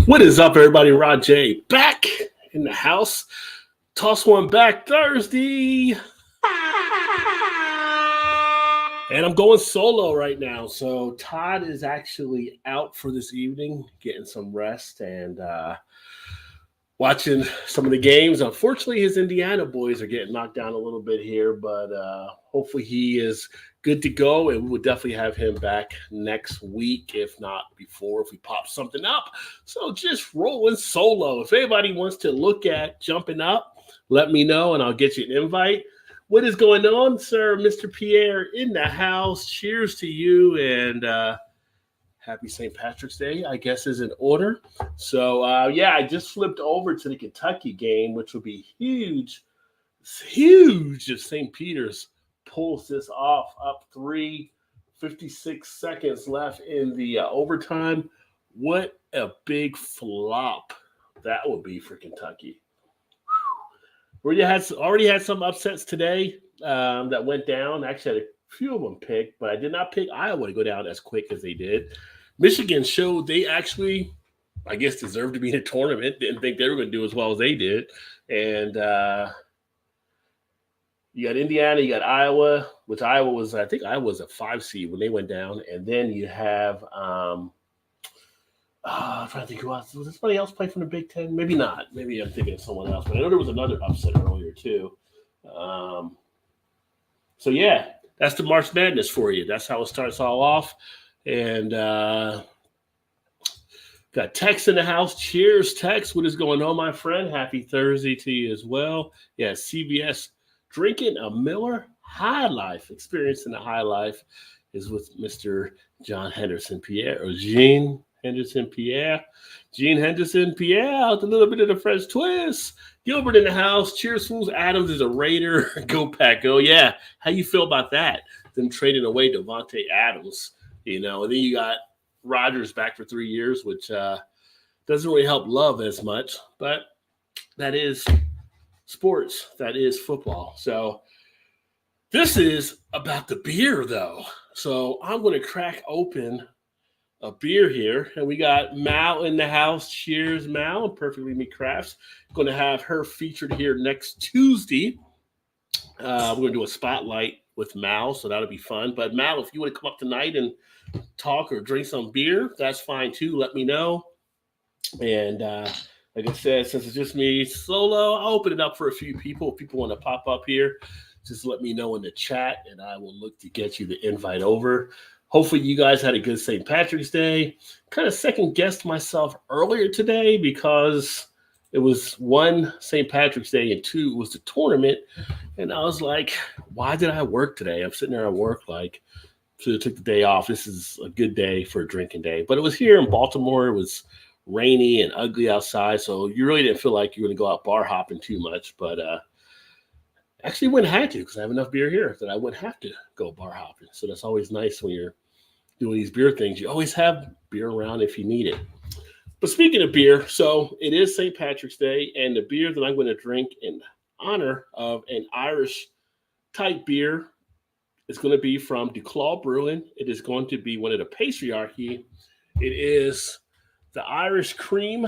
What is up, everybody? Rod J back in the house. Toss one back Thursday. And I'm going solo right now. So Todd is actually out for this evening, getting some rest and watching some of the games. Unfortunately, his Indiana boys are getting knocked down a little bit here, but hopefully he is good to go, and we will definitely have him back next week, if not before, if we pop something up. So just rolling solo. If anybody wants to look at jumping up, let me know, and I'll get you an invite. What is going on, sir? Mr. Pierre in the house. Cheers to you, and happy St. Patrick's Day, I guess, is in order. So, I just flipped over to the Kentucky game, which will be huge. It's huge if St. Peter's pulls this off. Up 56 seconds left in the overtime. What a big flop that would be for Kentucky. We already had some upsets today that went down. Actually, had a few of them picked, but I did not pick Iowa to go down as quick as they did. Michigan showed they actually, I guess, deserved to be in a tournament. Didn't think they were going to do as well as they did. And you got Indiana, you got Iowa, which Iowa was, I think Iowa was a 5 seed when they went down. And then you have, I'm trying to think who else. Was somebody else play from the Big Ten? Maybe not. Maybe I'm thinking of someone else. But I know there was another upset earlier too. So, yeah, that's the March Madness for you. That's how it starts all off. And got Tex in the house. Cheers, Tex. What is going on, my friend? Happy Thursday to you as well. Yeah, CBS drinking a Miller High Life. Experiencing the High Life is with Mr. John Henderson Pierre, or Gene Henderson Pierre. Gene Henderson Pierre with a little bit of the French twist. Gilbert in the house. Cheers, fools. Adams is a Raider. Go Pack, go. Yeah, how you feel about that? Them trading away Devontae Adams. You know, and then you got Rodgers back for 3 years, which doesn't really help Love as much. But that is sports. That is football. So this is about the beer, though. So I'm going to crack open a beer here. And we got Mal in the house. Cheers, Mal. Perfectly Me Crafts. Going to have her featured here next Tuesday. We're going to do a spotlight with Mal, so that'll be fun. But Mal, if you want to come up tonight and talk or drink some beer, that's fine too. Let me know. And like I said, since it's just me solo, I'll open it up for a few people. If people want to pop up here, just let me know in the chat, and I will look to get you the invite over. Hopefully you guys had a good St. Patrick's Day. Kind of second-guessed myself earlier today because it was 1, St. Patrick's Day, and 2, was the tournament. And I was like, why did I work today? I'm sitting there at work like, should have took the day off. This is a good day for a drinking day. But it was here in Baltimore. It was rainy and ugly outside, so you really didn't feel like you were going to go out bar hopping too much. But actually wouldn't have to because I have enough beer here that I wouldn't have to go bar hopping. So that's always nice when you're doing these beer things. You always have beer around if you need it. But speaking of beer, so it is St. Patrick's Day, and the beer that I'm going to drink in honor of an Irish-type beer is going to be from DuClaw Brewing. It is going to be one of the Patriarchy. It is the Irish Cream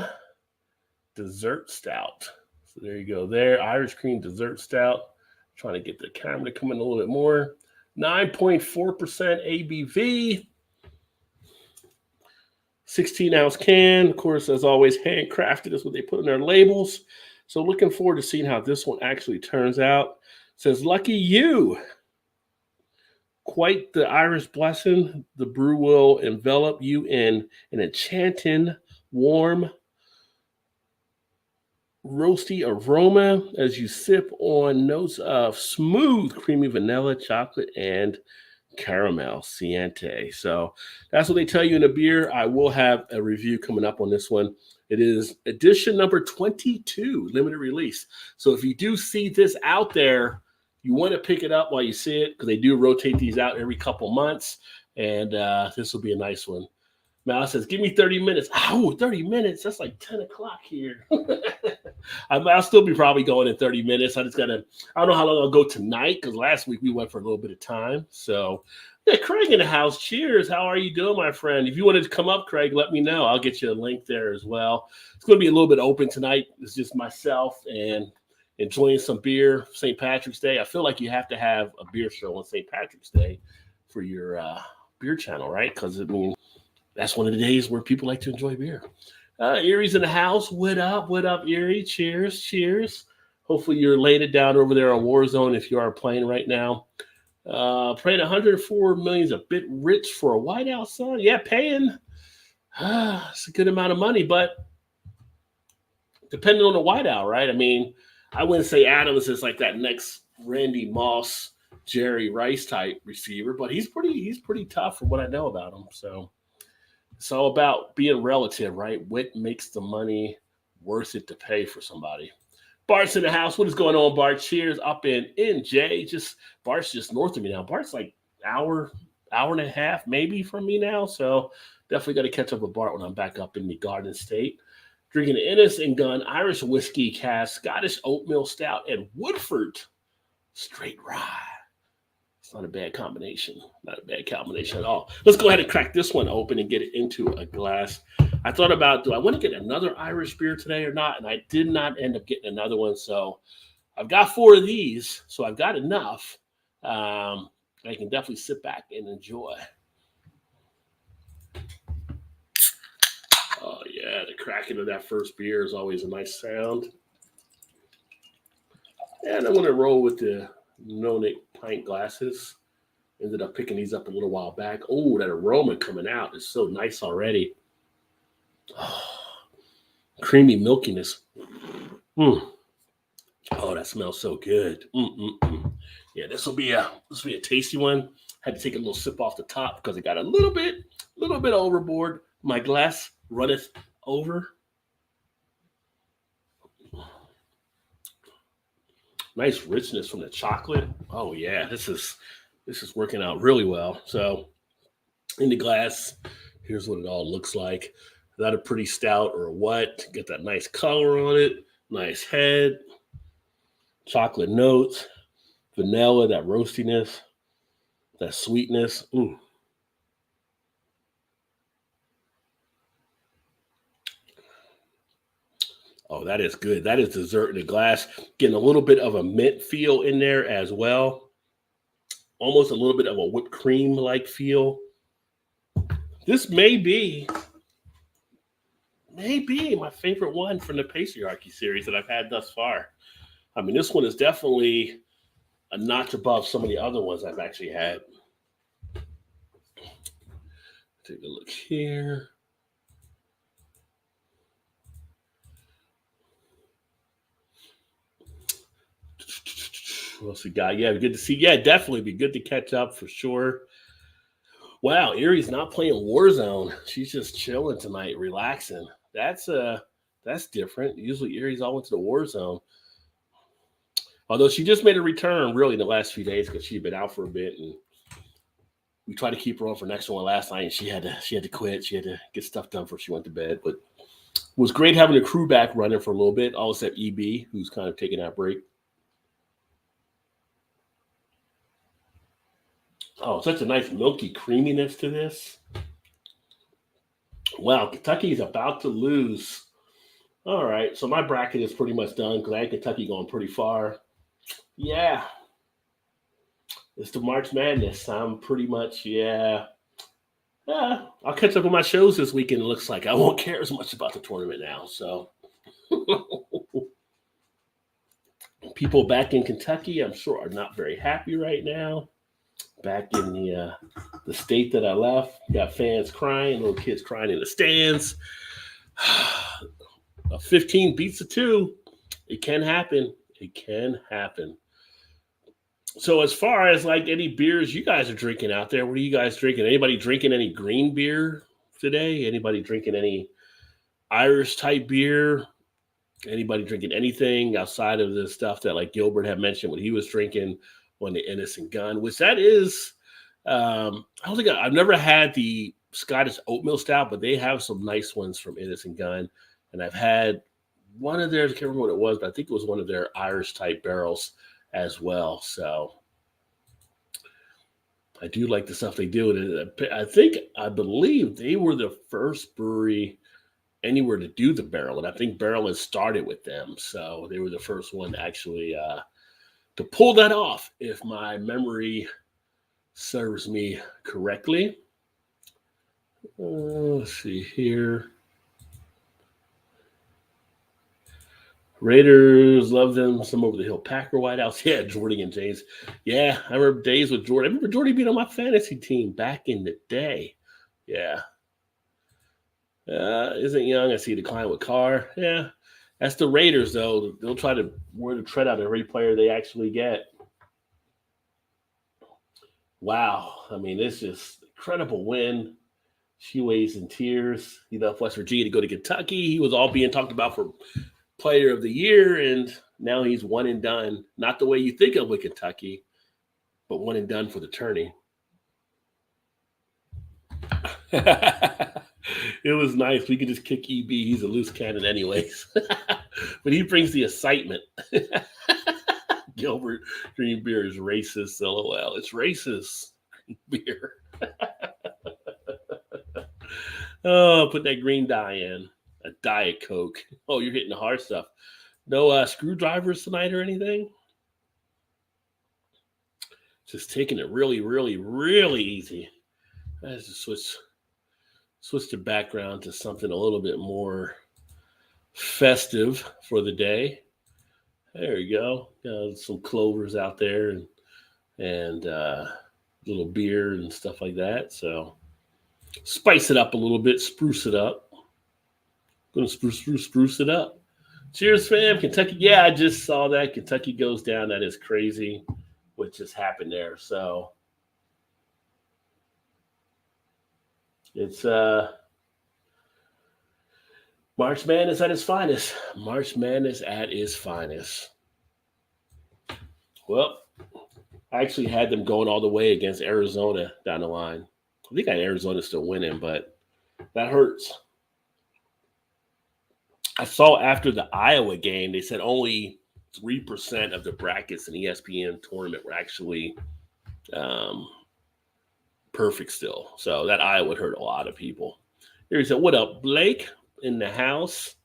Dessert Stout. So there you go there, Irish Cream Dessert Stout. Trying to get the camera to come in a little bit more. 9.4% ABV. 16-ounce can. Of course, as always, handcrafted is what they put in their labels. So looking forward to seeing how this one actually turns out. It says, lucky you. Quite the Irish blessing. The brew will envelop you in an enchanting, warm, roasty aroma as you sip on notes of smooth, creamy vanilla, chocolate, and caramel Siente. So that's what they tell you in the beer. I will have a review coming up on this one. It is edition number 22, limited release. So if you do see this out there, you want to pick it up while you see it because they do rotate these out every couple months. And this will be a nice one. Mal says, give me 30 minutes. Oh, 30 minutes. That's like 10 o'clock here. I'll still be probably going in 30 minutes. I don't know how long I'll go tonight because last week we went for a little bit of time. So, yeah, Craig in the house. Cheers. How are you doing, my friend? If you wanted to come up, Craig, let me know. I'll get you a link there as well. It's going to be a little bit open tonight. It's just myself and enjoying some beer. St. Patrick's Day. I feel like you have to have a beer show on St. Patrick's Day for your beer channel, right? Because that's one of the days where people like to enjoy beer. Erie's in the house. What up? What up, Erie? Cheers. Cheers. Hopefully you're laying it down over there on Warzone if you are playing right now. Paying 104 million is a bit rich for a whiteout, son. Yeah, paying. It's a good amount of money, but depending on the whiteout, right? I mean, I wouldn't say Adams is like that next Randy Moss, Jerry Rice type receiver, but he's pretty tough from what I know about him. So it's all about being relative, right? What makes the money worth it to pay for somebody? Bart's in the house. What is going on, Bart? Cheers up in NJ. Bart's just north of me now. Bart's like hour and a half maybe from me now. So definitely got to catch up with Bart when I'm back up in the Garden State. Drinking an Innis and Gun Irish whiskey cask, Scottish oatmeal stout, and Woodford straight rye. It's not a bad combination. Not a bad combination at all. Let's go ahead and crack this one open and get it into a glass. I thought about, do I want to get another Irish beer today or not? And I did not end up getting another one. So I've got 4 of these. So I've got enough. I can definitely sit back and enjoy. Oh, yeah. The cracking of that first beer is always a nice sound. And I'm going to roll with the no-nick pint glasses. Ended up picking these up a little while back. Oh, that aroma coming out is so nice already. Oh, creamy milkiness. Oh, that smells so good. Yeah, this will be a tasty one. Had to take a little sip off the top because it got a little bit overboard. My glass runneth over. Nice richness from the chocolate. Oh yeah, this is working out really well. So in the glass, here's what it all looks like. Is that a pretty stout or what? Get that nice color on it. Nice head. Chocolate notes. Vanilla, that roastiness. That sweetness. Oh, that is good. That is dessert in the glass. Getting a little bit of a mint feel in there as well. Almost a little bit of a whipped cream-like feel. This may be my favorite one from the Patriarchy series that I've had thus far. I mean, this one is definitely a notch above some of the other ones I've actually had. Take a look here. What else we got? Yeah, good to see. Yeah, definitely be good to catch up for sure. Wow, Erie's not playing Warzone. She's just chilling tonight, relaxing. That's different. Usually Erie's all into the Warzone. Although she just made a return really in the last few days because she'd been out for a bit, and we tried to keep her on for next one last night, and she had to quit. She had to get stuff done before she went to bed. But it was great having the crew back running for a little bit. All except EB, who's kind of taking that break. Oh, such a nice milky creaminess to this. Wow, Kentucky is about to lose. All right, so my bracket is pretty much done because I had Kentucky going pretty far. Yeah. It's the March Madness. I'm pretty much, I'll catch up with my shows this weekend. It looks like I won't care as much about the tournament now. So people back in Kentucky, I'm sure, are not very happy right now. Back in the state that I left, got fans crying, little kids crying in the stands. A 15 beats a 2. It can happen. It can happen. So as far as like any beers you guys are drinking out there, what are you guys drinking? Anybody drinking any green beer today? Anybody drinking any Irish type beer? Anybody drinking anything outside of the stuff that like Gilbert had mentioned what he was drinking on the Innocent Gun, which that is, I've never had the Scottish oatmeal stout, but they have some nice ones from Innocent Gun. And I've had one of theirs, I can't remember what it was, but I think it was one of their Irish type barrels as well. So I do like the stuff they do. And I believe they were the first brewery anywhere to do the barrel. And I think barrel has started with them. So they were the first one to actually to pull that off, if my memory serves me correctly. Let's see here. Raiders, love them. Some over the hill. Packer, White House. Yeah, Jordy and James. Yeah, I remember days with Jordy. I remember Jordy being on my fantasy team back in the day. Yeah. Isn't young. I see decline with Carr. Yeah. That's the Raiders, though. They'll try to wear the tread out of every player they actually get. Wow. I mean, it's just incredible win. Shoeways in tears. He left West Virginia to go to Kentucky. He was all being talked about for Player of the Year, and now he's one and done. Not the way you think of with Kentucky, but one and done for the tourney. It was nice. We could just kick EB. He's a loose cannon anyways. But he brings the excitement. Gilbert, green beer is racist. LOL. It's racist. Beer. Oh, put that green dye in. A Diet Coke. Oh, you're hitting the hard stuff. No screwdrivers tonight or anything? Just taking it really, really, really easy. I just switch the background to something a little bit more festive for the day. There you go. Got some clovers out there and little beer and stuff like that. So spice it up a little bit, spruce it up. Gonna spruce it up. Cheers, fam. Kentucky. Yeah, I just saw that. Kentucky goes down. That is crazy what just happened there. So it's March Madness at its finest. March Madness at its finest. Well, I actually had them going all the way against Arizona down the line. I think Arizona still winning, but that hurts. I saw after the Iowa game, they said only 3% of the brackets in the ESPN tournament were actually perfect still. So that Iowa would hurt a lot of people. Here he said, what up, Blake in the house?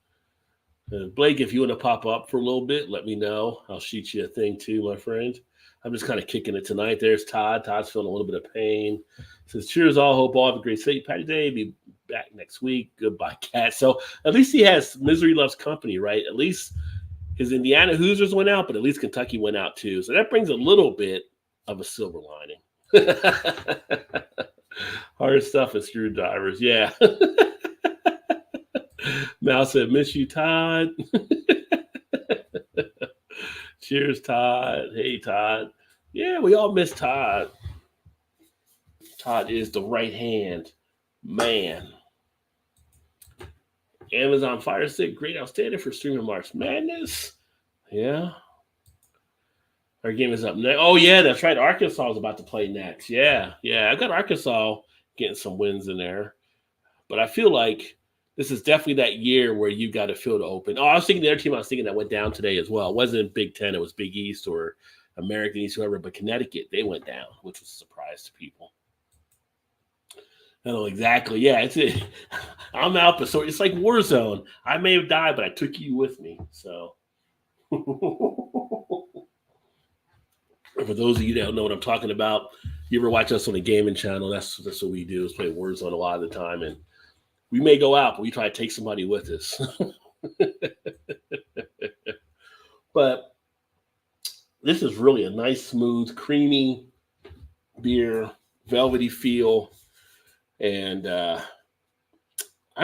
Blake, if you want to pop up for a little bit, let me know. I'll shoot you a thing too, my friend. I'm just kind of kicking it tonight. There's Todd. Todd's feeling a little bit of pain. Says, cheers all. Hope all have a great St. Patty's Day. Be back next week. Goodbye, Cat. So at least he has misery loves company, right? At least his Indiana Hoosiers went out, but at least Kentucky went out too. So that brings a little bit of a silver lining. Hard stuff and screwdrivers. Yeah. Mal said, miss you, Todd. Cheers, Todd. Hey, Todd. Yeah, we all miss Todd. Todd is the right hand man. Amazon Fire Stick, great, outstanding for streaming March Madness. Yeah. Our game is up next. Oh, yeah, that's right. Arkansas is about to play next. Yeah. I've got Arkansas getting some wins in there. But I feel like this is definitely that year where you got to feel the open. Oh, I was thinking the other team I was thinking that went down today as well. It wasn't Big Ten. It was Big East or American East, whoever. But Connecticut, they went down, which was a surprise to people. Oh, exactly. Yeah, it's it. I'm out, but so it's like Warzone. I may have died, but I took you with me. So for those of you that don't know what I'm talking about, you ever watch us on the gaming channel? That's what we do, is play Warzone a lot of the time. And we may go out, but we try to take somebody with us. But this is really a nice, smooth, creamy beer, velvety feel. And I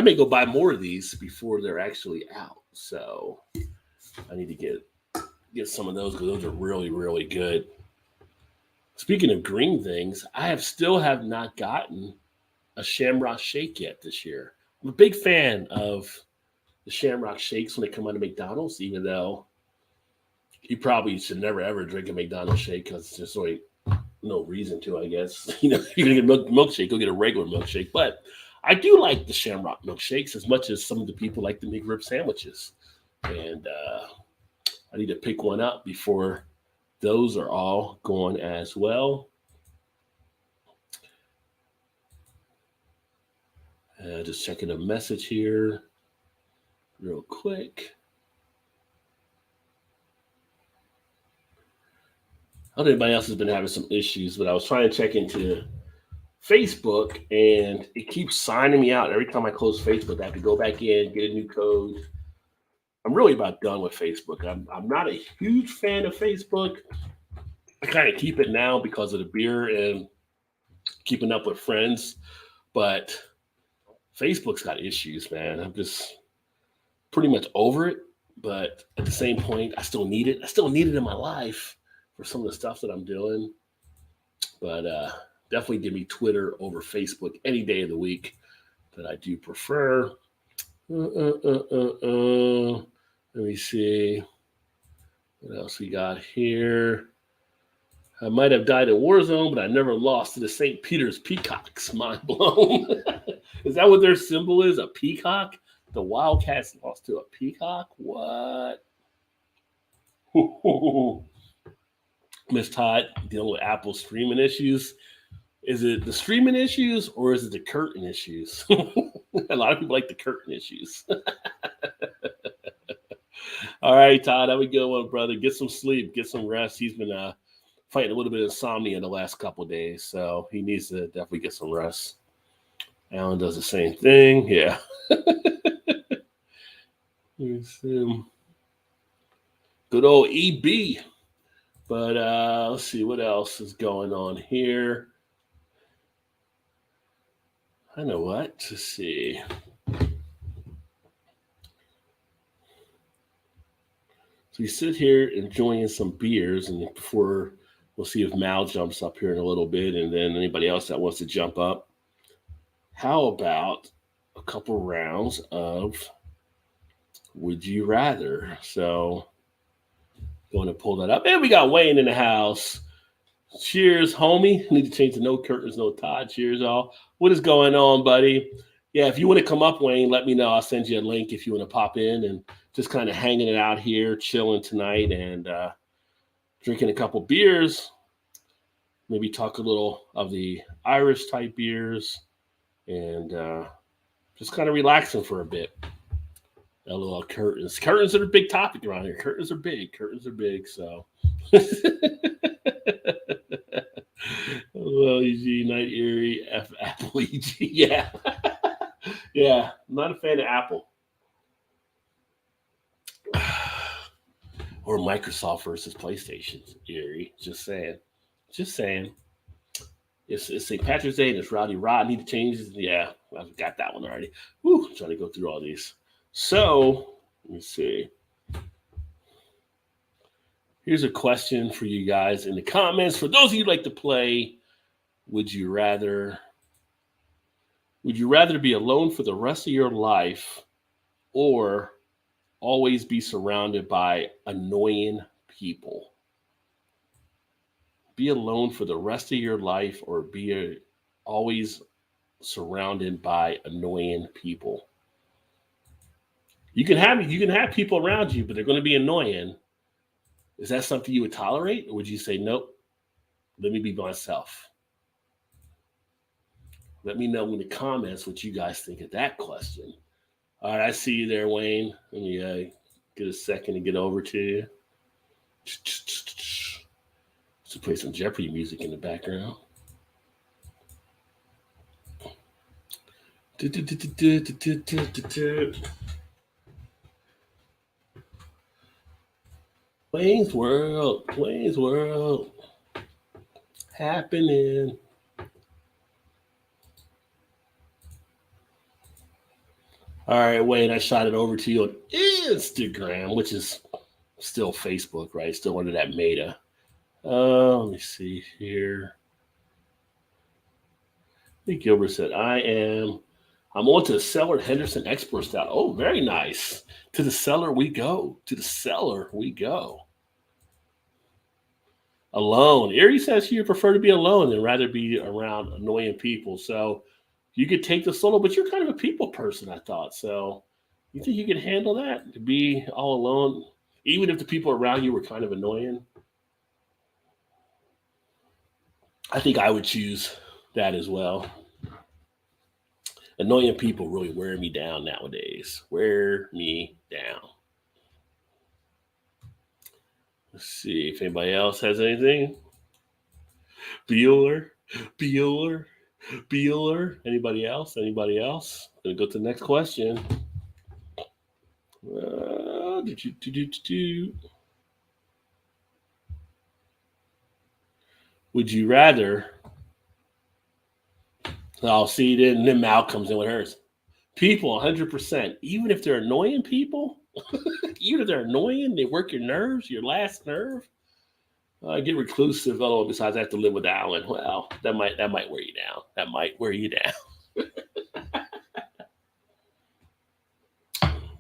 may go buy more of these before they're actually out. So I need to get some of those because those are really, really good. Speaking of green things, I still have not gotten a Shamrock Shake yet this year. I'm a big fan of the Shamrock Shakes when they come out of McDonald's, even though you probably should never, ever drink a McDonald's shake because it's just like no reason to, I guess. You know, if you're gonna get a milkshake, go get a regular milkshake. But I do like the Shamrock milkshakes as much as some of the people like the McRib sandwiches. And I need to pick one up before those are all gone as well. Just checking a message here real quick. I don't know if anybody else has been having some issues, but I was trying to check into Facebook and it keeps signing me out every time I close Facebook. I have to go back in, get a new code. I'm really about done with Facebook. I'm not a huge fan of Facebook. I kind of keep it now because of the beer and keeping up with friends, but Facebook's got issues, man. I'm just pretty much over it, but at the same point, I still need it. I still need it in my life for some of the stuff that I'm doing. But definitely give me Twitter over Facebook any day of the week that I do prefer. Let me see. What else we got here? I might have died in Warzone, but I never lost to the St. Peter's Peacocks. Mind blown. Is that what their symbol is? A peacock? The Wildcats lost to a peacock? What? Miss Todd dealing with Apple streaming issues. Is it the streaming issues or is it the curtain issues? A lot of people like the curtain issues. All right, Todd, have a good one, brother. Get some sleep, get some rest. He's been fighting a little bit of insomnia the last couple of days, so he needs to definitely get some rest. Alan does the same thing. Yeah. Good old EB. But let's see what else is going on here. I know what. Let's see. So we sit here enjoying some beers, and before we'll see if Mal jumps up here in a little bit, and then anybody else that wants to jump up. How about a couple rounds of Would You Rather? So going to pull that up. And we got Wayne in the house. Cheers, homie. Need to change the no curtains, no Todd. Cheers, all. What is going on, buddy? Yeah, if you want to come up, Wayne, let me know. I'll send you a link if you want to pop in and just kind of hanging it out here, chilling tonight and drinking a couple beers. Maybe talk a little of the Irish type beers and just kind of relaxing for a bit. A little curtains. Curtains are a big topic around here. Curtains are big. So. Well, EG, Night Erie, Apple EG. Yeah. Yeah. I'm not a fan of Apple. Or Microsoft versus PlayStation, Erie. Just saying. It's St. Patrick's Day and it's Rowdy Rod. Need to change it. Yeah, I've got that one already. Woo, trying to go through all these. So, let me see. Here's a question for you guys in the comments. For those of you who like to play, would you rather be alone for the rest of your life or always be surrounded by annoying people? Be alone for the rest of your life or be always surrounded by annoying people. You can have people around you, but they're going to be annoying. Is that something you would tolerate? Or would you say, nope, let me be myself? Let me know in the comments what you guys think of that question. All right, I see you there, Wayne. Let me get a second to get over to you. So play some Jeopardy music in the background. Wayne's World happening. All right, Wayne, I shot it over to you on Instagram, which is still Facebook, right? Still under that meta. Let me see here. I think Gilbert said, I'm on to the cellar Henderson Export Stout. Oh, very nice. To the cellar we go. Alone. Erie says she would prefer to be alone than rather be around annoying people. So you could take the solo, but you're kind of a people person, I thought. So you think you could handle that? To be all alone, even if the people around you were kind of annoying? I think I would choose that as well. Annoying people really wear me down nowadays. Wear me down. Let's see if anybody else has anything. Bueller, Bueller, Bueller. Anybody else? Anybody else? Gonna go to the next question. Would you rather? Oh, see, then Mal comes in with hers. People, 100%. Even if they're annoying people, even if they're annoying, they work your nerves, your last nerve. Get reclusive. Oh, besides, I have to live with Alan. Well, that might wear you down. That might wear you down.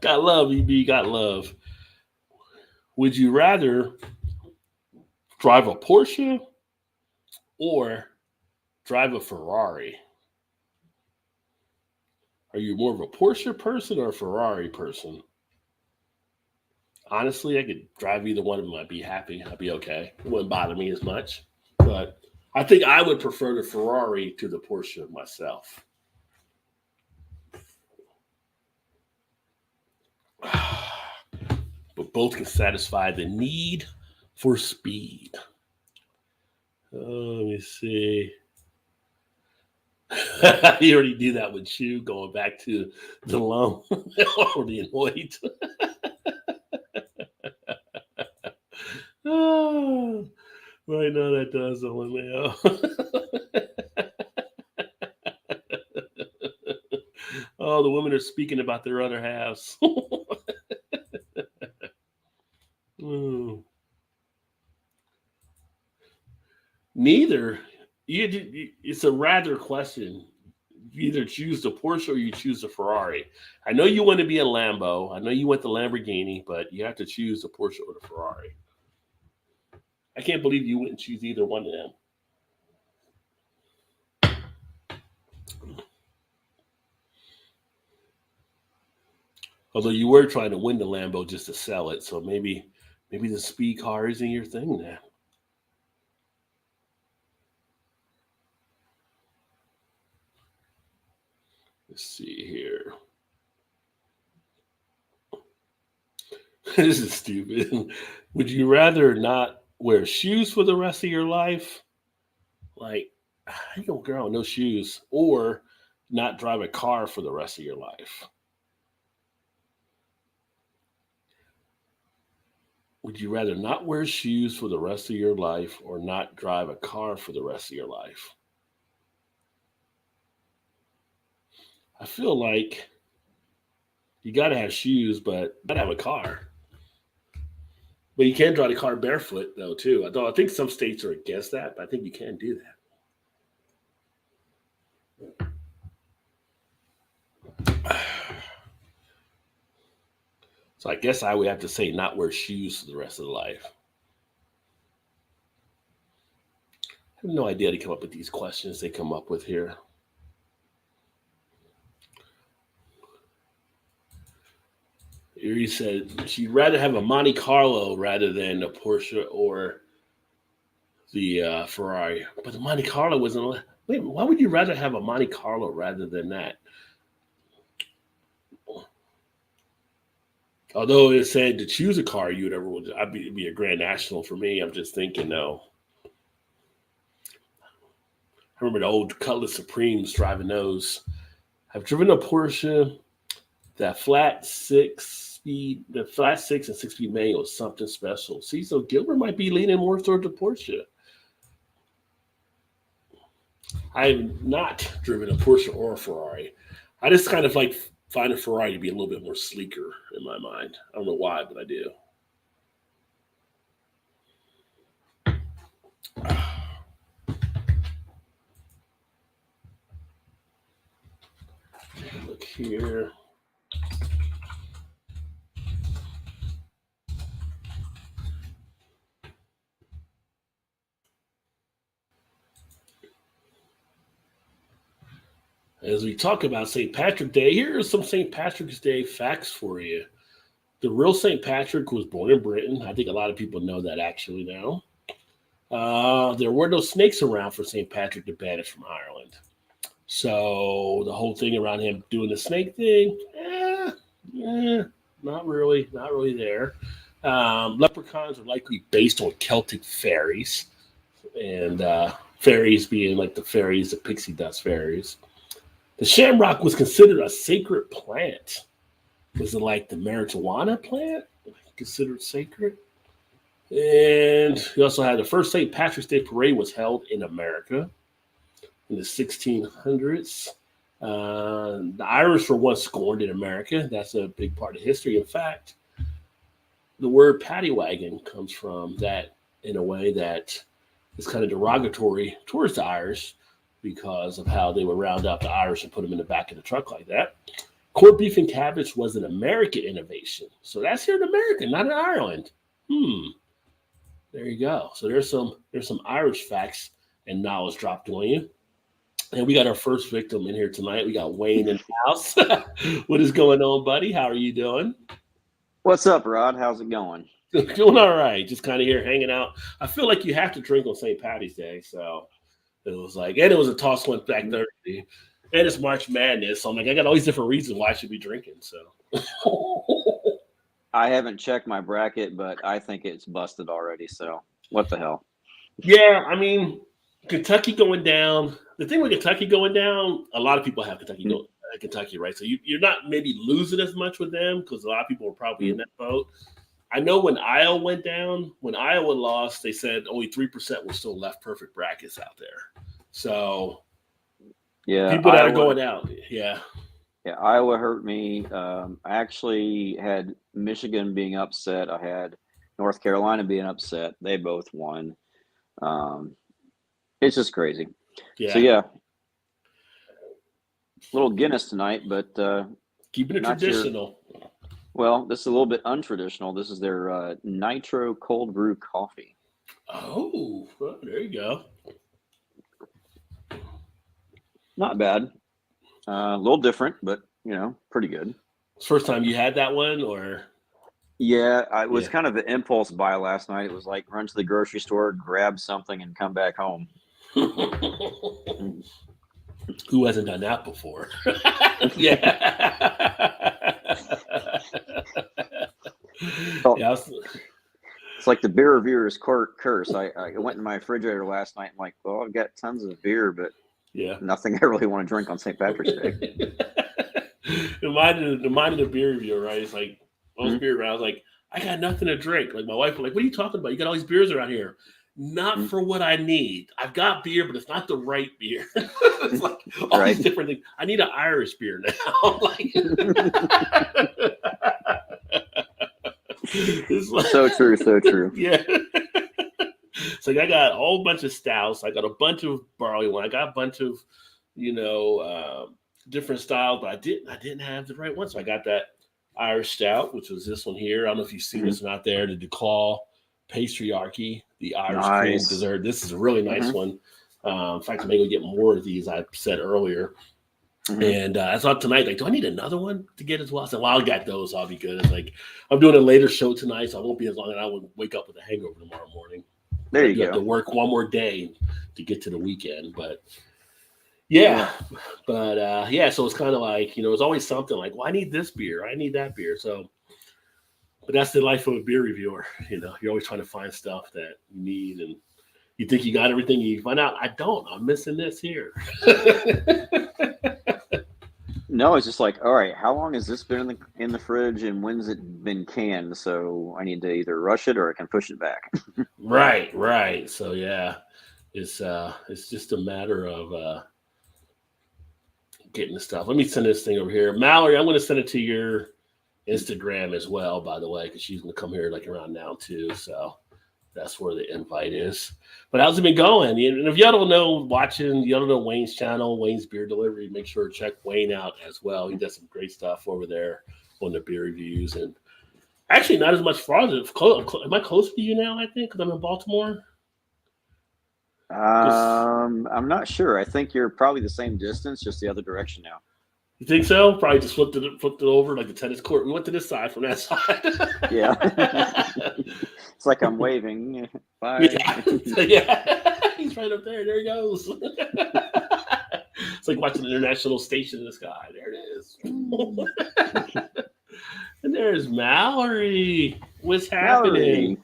Got love, EB. Got love. Would you rather drive a Porsche or drive a Ferrari? Are you more of a Porsche person or a Ferrari person? Honestly, I could drive either one of them. I'd be happy. I'd be okay. It wouldn't bother me as much. But I think I would prefer the Ferrari to the Porsche myself. But both can satisfy the need for speed. Let me see. You already do that with Chew, going back to the loan or the annoyed. Oh, right now that does the one now. Oh, the women are speaking about their other halves. Neither. It's a rather question. You either choose the Porsche or you choose the Ferrari. I know you want to be a Lambo. I know you want the Lamborghini, but you have to choose the Porsche or the Ferrari. I can't believe you wouldn't choose either one of them. Although you were trying to win the Lambo just to sell it, so maybe the speed car isn't your thing now. Let's see here. This is stupid. Would you rather not wear shoes for the rest of your life? Like, you don't go around with no shoes, or not drive a car for the rest of your life? Would you rather not wear shoes for the rest of your life or not drive a car for the rest of your life? I feel like you got to have shoes, but you got to have a car. But you can drive the car barefoot, though, too. Although I think some states are against that, but I think you can do that. So I guess I would have to say not wear shoes for the rest of the life. I have no idea to come up with these questions they come up with here. Erie said she'd rather have a Monte Carlo rather than a Porsche or the Ferrari. But the Monte Carlo wasn't. Wait, why would you rather have a Monte Carlo rather than that? Although it said to choose a car you'd ever would, I'd be a Grand National for me. I'm just thinking, no. I remember the old Cutlass Supremes driving those. I've driven a Porsche. That flat six and 6-speed manual is something special. See, so Gilbert might be leaning more toward the Porsche. I have not driven a Porsche or a Ferrari. I just kind of like find a Ferrari to be a little bit more sleeker in my mind. I don't know why, but I do. Look here. As we talk about St. Patrick's Day, here are some St. Patrick's Day facts for you. The real St. Patrick was born in Britain. I think a lot of people know that actually now. There were no snakes around for St. Patrick to banish from Ireland. So the whole thing around him doing the snake thing, not really there. Leprechauns are likely based on Celtic fairies, and fairies being like the fairies, the pixie dust fairies. The shamrock was considered a sacred plant. Was it like the marijuana plant considered sacred? And we also had the first St. Patrick's Day parade was held in America in the 1600s. The Irish were once scorned in America. That's a big part of history. In fact, the word paddy wagon comes from that in a way that is kind of derogatory towards the Irish because of how they would round up the Irish and put them in the back of the truck like that. Corned beef and cabbage was an American innovation. So that's here in America, not in Ireland. There you go. So there's some Irish facts and knowledge dropped on you. And we got our first victim in here tonight. We got Wayne in the house. What is going on, buddy? How are you doing? What's up, Rod? How's it going? Doing all right. Just kind of here hanging out. I feel like you have to drink on St. Patty's Day. So it was like, and it was a toss one back Thursday. And it's March Madness. So I'm like, I got all these different reasons why I should be drinking. So I haven't checked my bracket, but I think it's busted already. So what the hell? Yeah, I mean, Kentucky going down. The thing with Kentucky going down, a lot of people have Kentucky, right? So you're not maybe losing as much with them because a lot of people were probably in that boat. I know when Iowa went down, when Iowa lost, they said only 3% were still left perfect brackets out there. So yeah, people that are going out, yeah, Iowa hurt me. I actually had Michigan being upset. I had North Carolina being upset. They both won. It's just crazy. Yeah. So yeah, little Guinness tonight, but keeping it traditional. Well, this is a little bit untraditional. This is their Nitro cold brew coffee. Oh, well, there you go. Not bad. A little different, but pretty good. First time you had that one, or? Yeah, it was kind of an impulse buy last night. It was like run to the grocery store, grab something, and come back home. Who hasn't done that before? Yeah. It's like the beer reviewer's curse. I went in my refrigerator last night. I'm like, well, I've got tons of beer, but nothing I really want to drink on St. Patrick's Day. Reminded of the beer reviewer, right? It's like most beer around. I was like, I got nothing to drink. Like my wife was like, what are you talking about? You got all these beers around here. Not for what I need. I've got beer, but it's not the right beer. It's like all these different things. I need an Irish beer now. Like, it's like, so true. Yeah. So I got a whole bunch of stouts. I got a bunch of barley wine. I got a bunch of, different styles, but I didn't have the right one. So I got that Irish stout, which was this one here. I don't know if you've seen this one out there, the Nicole Patriarchy, the Irish cream dessert. This is a really nice one. In fact, I'm able to get more of these, I said earlier. And I thought tonight, like, do I need another one to get as well? I said, well, I'll get those. I'll be good. It's like, I'm doing a later show tonight, so I won't be as long, and I won't wake up with a hangover tomorrow morning. There you go. Have to work one more day to get to the weekend. But, so it's kind of like, it's always something like, well, I need this beer. I need that beer. So, but that's the life of a beer reviewer. You're always trying to find stuff that you need, and you think you got everything. You find out, I don't. I'm missing this here. No, it's just like, all right, how long has this been in the fridge, and when's it been canned? So I need to either rush it or I can push it back. Right. So yeah, it's just a matter of getting the stuff. Let me send this thing over here, Mallory. I'm going to send it to your Instagram as well, by the way, because she's going to come here like around now too. So that's where the invite is. But how's it been going? And if y'all don't know, y'all don't know Wayne's channel, Wayne's Beer Delivery, make sure to check Wayne out as well. He does some great stuff over there on the beer reviews. And actually not as much farther. Am I closer to you now, I think, because I'm in Baltimore? I'm not sure. I think you're probably the same distance, just the other direction now. You think so? Probably just flipped it over like the tennis court. We went to this side from that side. Yeah. It's like I'm waving. Bye. Yeah. He's right up there. There he goes. It's like watching an international station in the sky. There it is. And there's Mallory. What's happening? Mallory.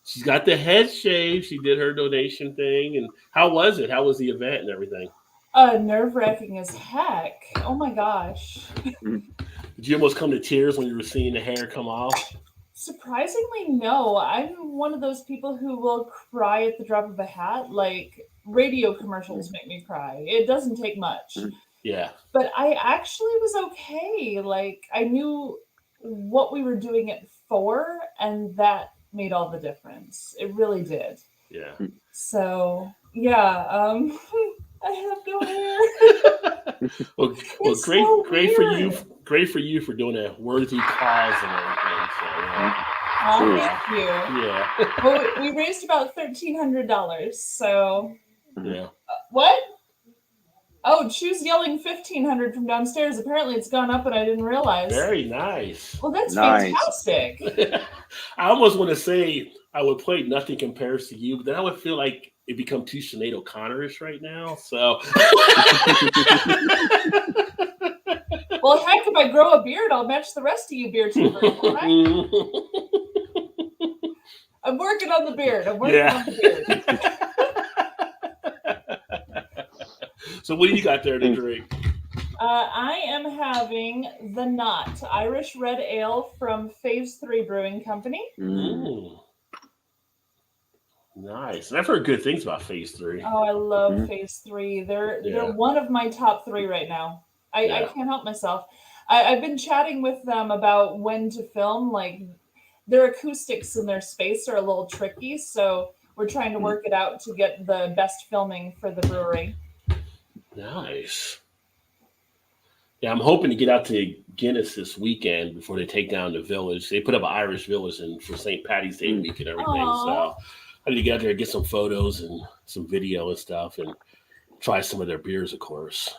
She's got the head shave. She did her donation thing. And how was it? How was the event and everything? Nerve-wracking as heck. Oh my gosh. Did you almost come to tears when you were seeing the hair come off? Surprisingly, no. I'm one of those people who will cry at the drop of a hat. Like, radio commercials make me cry. It doesn't take much. Yeah. But I actually was okay. Like, I knew what we were doing it for, and that made all the difference. It really did. Yeah. So, yeah. I have no hair. well, great for you. Great for you for doing a worthy cause and everything. So, thank you. Yeah. Well, we raised about $1,300. So. Yeah. What? Oh, Chu's yelling $1,500 from downstairs. Apparently, it's gone up, and I didn't realize. Very nice. Well, that's fantastic. I almost want to say I would play Nothing Compares to You, but then I would feel like it become too Sinead O'Connor-ish right now. So, well, heck, if I grow a beard, I'll match the rest of you beer tubers. Right? I'm working on the beard. On the beard. So, what do you got there to drink? I am having the Knot Irish Red Ale from Phase 3 Brewing Company. Nice. And I've heard good things about Phase 3. Oh, I love Phase 3. They're one of my top 3 right now. I can't help myself. I've been chatting with them about when to film. Like, their acoustics in their space are a little tricky, so we're trying to work it out to get the best filming for the brewery. Nice. Yeah, I'm hoping to get out to Guinness this weekend before they take down the village. They put up an Irish village for St. Patty's Day week and everything. Aww. So I need to get out there and get some photos and some video and stuff and try some of their beers, of course,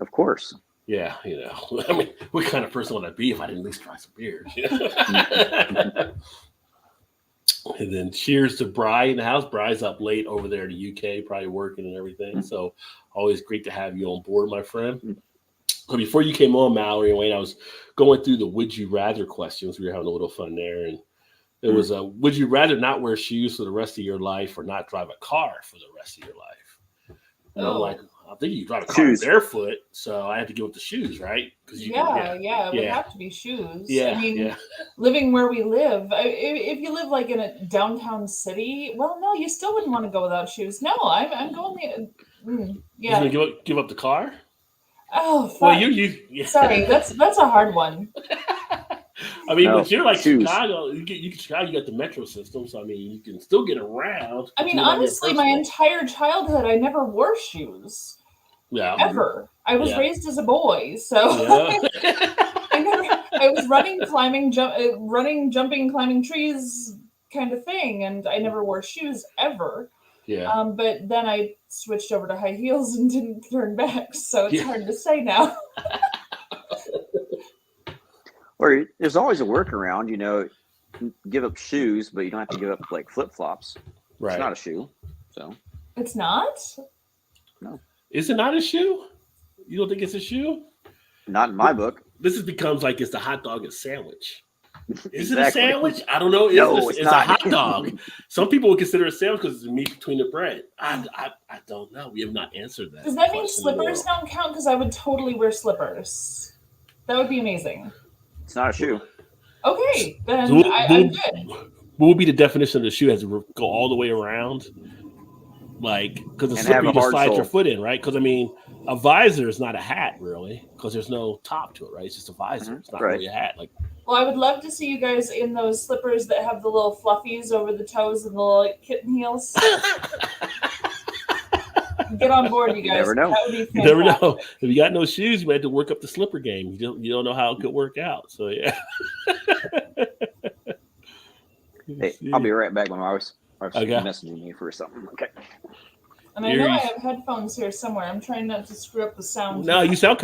Of course. Yeah, I mean, what kind of person would I be if I didn't at least try some beers? And then cheers to Bri in the house. Bri's up late over there in the UK, probably working and everything. So always great to have you on board, my friend. So before you came on, Mallory and Wayne, I was going through the would you rather questions. We were having a little fun there. And it was would you rather not wear shoes for the rest of your life or not drive a car for the rest of your life? And I'm like, I think you drive a car barefoot, so I had to go with the shoes, right? Because it would have to be shoes. Yeah, I mean, living where we live, if you live like in a downtown city, well, no, you still wouldn't want to go without shoes. No, I'm going You're gonna give up the car? Oh, fuck. Well, you sorry, that's a hard one. I mean, but you're like Chicago. You got the metro system, so I mean, you can still get around. I mean, honestly, my entire childhood, I never wore shoes. Yeah. Ever. I was raised as a boy, so I was running, jumping, climbing trees kind of thing, and I never wore shoes ever. Yeah. But then I switched over to high heels and didn't turn back, so it's hard to say now. Or there's always a workaround, give up shoes, but you don't have to give up like flip-flops. Right. It's not a shoe. So it's not? No. Is it not a shoe? You don't think it's a shoe? Not in my book. This becomes like it's the hot dog and sandwich. Is it a Exactly. sandwich? I don't know. It's a hot dog. Some people would consider it a sandwich because it's the meat between the bread. I don't know. We have not answered that. Does that mean slippers don't count? Because I would totally wear slippers. That would be amazing. It's not a shoe. Okay, then I'm good. What would be the definition of the shoe? Has to go all the way around? Like, because the slipper you just slide your foot in, right? Because, I mean, a visor is not a hat, really, because there's no top to it, right? It's just a visor. It's not really a hat. Well, I would love to see you guys in those slippers that have the little fluffies over the toes and the little kitten heels. Get on board, you guys. You never know. That would be fantastic. You never know. If you got no shoes, you had to work up the slipper game. You don't know how it could work out. So, yeah. Hey, I'll be right back when I was messaging me for something. Okay. And I know I have headphones here somewhere. I'm trying not to screw up the sound. No, you sound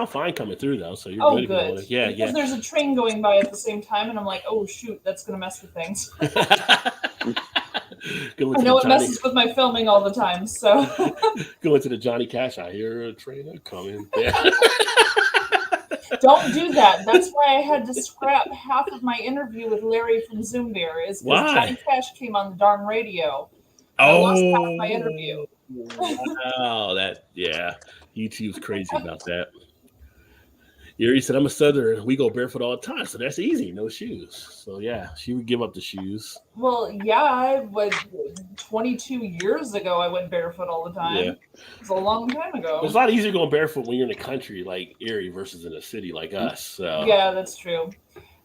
fine coming through though. So you're good. Yeah, because there's a train going by at the same time, and I'm like, oh shoot, that's gonna mess with things. I know it messes with my filming all the time. So going to the Johnny Cash. I hear a train coming. Yeah. Don't do that. That's why I had to scrap half of my interview with Larry from Zoom Beer. Is because Johnny Cash came on the darn radio. I lost half of my interview. Wow, YouTube's crazy about that. Yuri said, I'm a Southerner. We go barefoot all the time, so that's easy. No shoes. So, yeah, she would give up the shoes. Well, yeah, 22 years ago, I went barefoot all the time. Yeah. It was a long time ago. It's a lot easier going barefoot when you're in the country like Erie versus in a city like us. So. Yeah, that's true.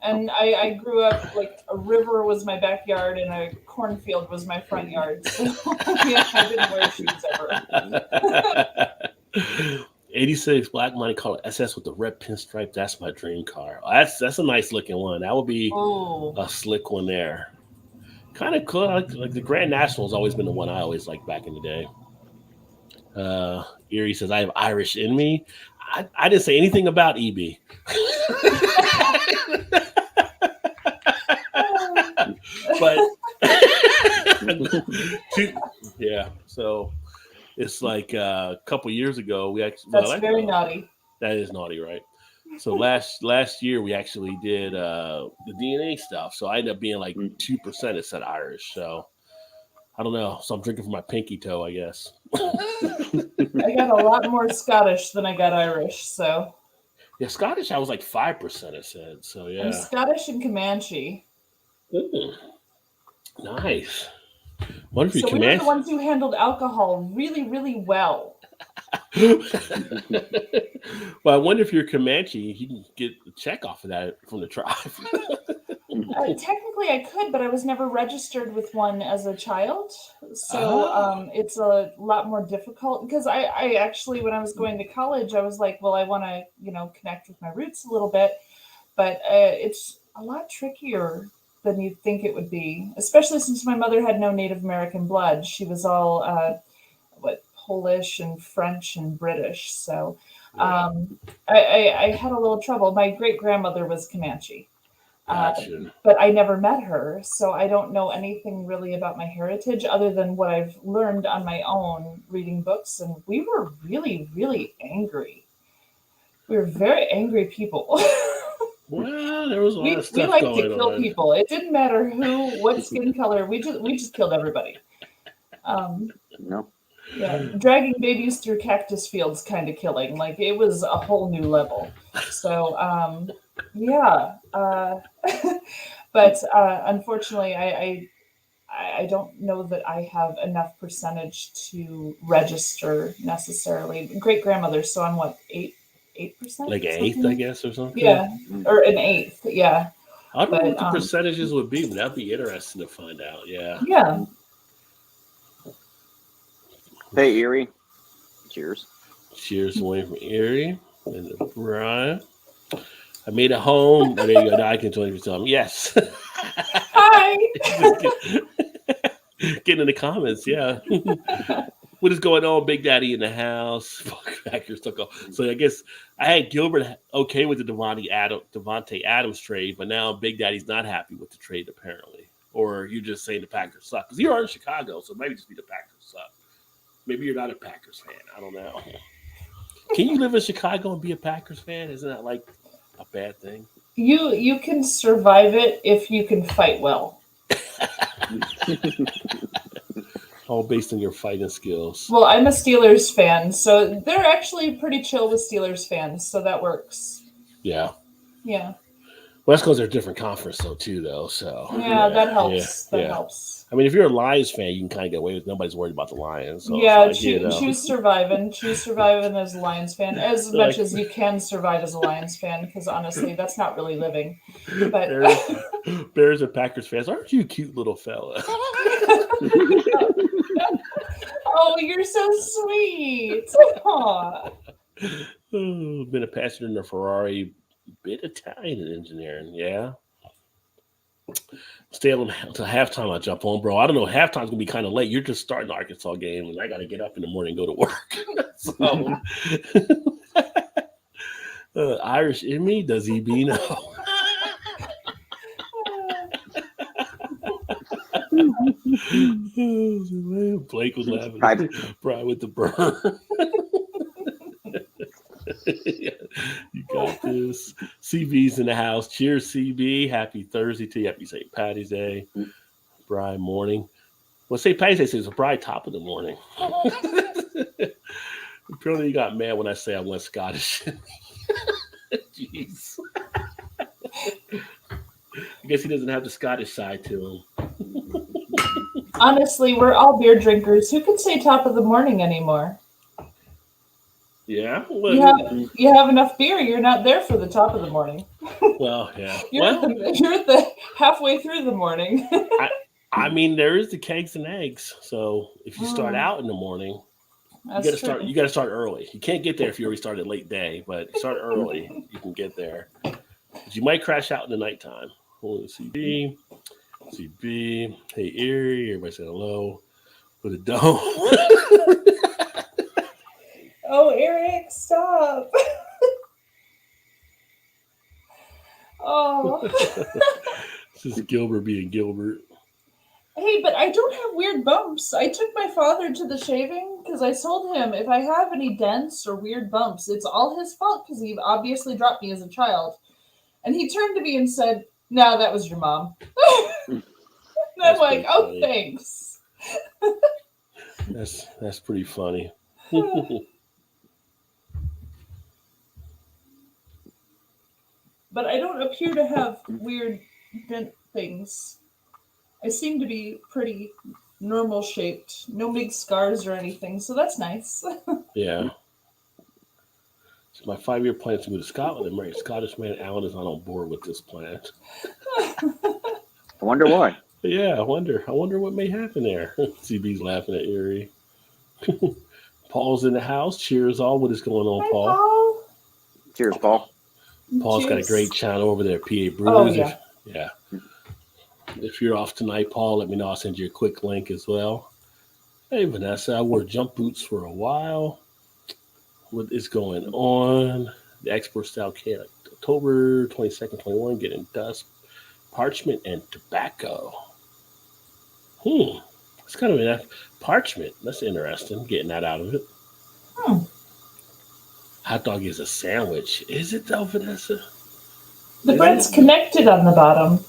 And I grew up, like, a river was my backyard and a cornfield was my front yard. So, yeah, I didn't wear shoes ever. 86 Black Money, call it SS with the red pinstripe. That's my dream car. That's a nice looking one. That would be a slick one there. Kind of cool. Like the Grand National has always been the one I always liked back in the day. Erie says, I have Irish in me. I didn't say anything about EB. But yeah, so it's like a couple years ago we actually that's very naughty. That is naughty, right? So last year we actually did the DNA stuff. So I ended up being like 2% it said Irish. So I don't know. So I'm drinking from my pinky toe, I guess. I got a lot more Scottish than I got Irish. So yeah, Scottish I was like 5% it said. So yeah. I'm Scottish and Comanche. Ooh, nice. What if so we were the ones who handled alcohol really, really well. Well, I wonder if you're Comanche, you can get a check off of that from the tribe. Technically, I could, but I was never registered with one as a child. So it's a lot more difficult because I actually, when I was going to college, I was like, well, I want to, connect with my roots a little bit, but it's a lot trickier than you'd think it would be, especially since my mother had no Native American blood. She was all Polish and French and British. So I had a little trouble. My great grandmother was Comanche, but I never met her, so I don't know anything really about my heritage other than what I've learned on my own reading books. And we were really, really angry. We were very angry people. Well, there was a lot of stuff we liked to kill people. It didn't matter what skin color. We just killed everybody. No. Yeah, dragging babies through cactus fields, kind of killing. Like it was a whole new level. So but unfortunately, I don't know that I have enough percentage to register necessarily. Great grandmother, so I'm 8%? Like an eighth, I guess, or something? Yeah, or an eighth, yeah. I don't know what the percentages would be, but that'd be interesting to find out, yeah. Yeah. Hey, Erie. Cheers. Cheers away from Erie and Brian. I made it home. Oh, there you go. Now I can tell them. Yes. Hi. Getting in the comments, yeah. What is going on, Big Daddy in the house? So I guess I had Gilbert okay with the Devontae Adams trade, but now Big Daddy's not happy with the trade apparently. Or you're just saying the Packers suck because you are in Chicago, so maybe just be the Packers suck. Maybe you're not a Packers fan. I don't know. Can you live in Chicago and be a Packers fan? Isn't that like a bad thing? You can survive it if you can fight well. All based on your fighting skills. Well, I'm a Steelers fan, so they're actually pretty chill with Steelers fans, so that works. Yeah. Yeah. Well, that's because they're a different conference, though, too, though. So yeah, that helps. That helps. I mean, if you're a Lions fan, you can kind of get away with nobody's worried about the Lions. So yeah, choose surviving. Choose surviving as a Lions fan, as much as you can survive as a Lions fan, because honestly, that's not really living. But Bears and Packers fans, aren't you a cute little fella? Oh, you're so sweet. Aww. Been a passenger in a Ferrari, bit Italian in engineering, yeah. Stay on until halftime. I jump on, bro. I don't know. Halftime's gonna be kind of late. You're just starting the Arkansas game, and I got to get up in the morning and go to work. So, Irish in me, does he be no? Blake was laughing. Brian with the burn. You got this. CB's in the house. Cheers, CB. Happy Thursday to you. Happy St. Patty's Day. Brian morning. Well, St. Patty's Day says probably top of the morning. Apparently you got mad when I say I went Scottish. Jeez. I guess he doesn't have the Scottish side to him. Honestly, we're all beer drinkers. Who can say top of the morning anymore? Yeah. Well, you have enough beer. You're not there for the top of the morning. Well, yeah. You're at the halfway through the morning. I mean, there is the kegs and eggs. So if you start out in the morning, you got to start early. You can't get there if you already started late day, but start early. You can get there. But you might crash out in the nighttime. CB. Hey, Erie. Everybody say hello. With a dome. Oh, Eric, stop. Oh. This is Gilbert being Gilbert. Hey, but I don't have weird bumps. I took my father to the shaving because I told him if I have any dents or weird bumps, it's all his fault because he obviously dropped me as a child. And he turned to me and said, "No, that was your mom." And I'm like, "Oh, funny. Thanks." That's pretty funny. But I don't appear to have weird dent things. I seem to be pretty normal shaped. No big scars or anything, so that's nice. Yeah. So my 5-year plan is to move to Scotland and marry a Scottish man. Alan is not on board with this plan. I wonder why. Yeah, I wonder what may happen there. CB's laughing at Erie. Paul's in the house. Cheers all. What is going on, Hi, Paul? Cheers, Paul. Paul's got a great channel over there, PA Brews. Oh, yeah. If you're off tonight, Paul, let me know. I'll send you a quick link as well. Hey, Vanessa, I wore jump boots for a while. What is going on? The export style can, October 22nd, 21, getting dust, parchment, and tobacco. It's kind of an parchment. That's interesting, getting that out of it. Hot dog is a sandwich. Is it though, Vanessa? The bread's connected on the bottom.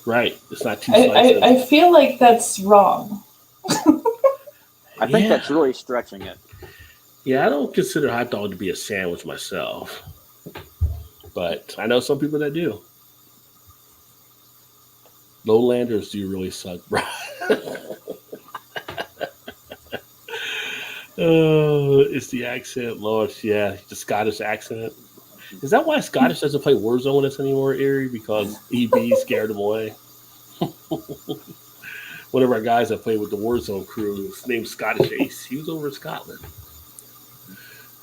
Right. It's not too slices. I feel like that's wrong. I think that's really stretching it. Yeah, I don't consider hot dog to be a sandwich myself. But I know some people that do. Lowlanders do really suck, bro. Oh, it's the accent, Lord. Yeah, the Scottish accent. Is that why Scottish doesn't play Warzone with us anymore, Erie? Because EB scared him away. One of our guys that played with the Warzone crew, his name's Scottish Ace. He was over in Scotland.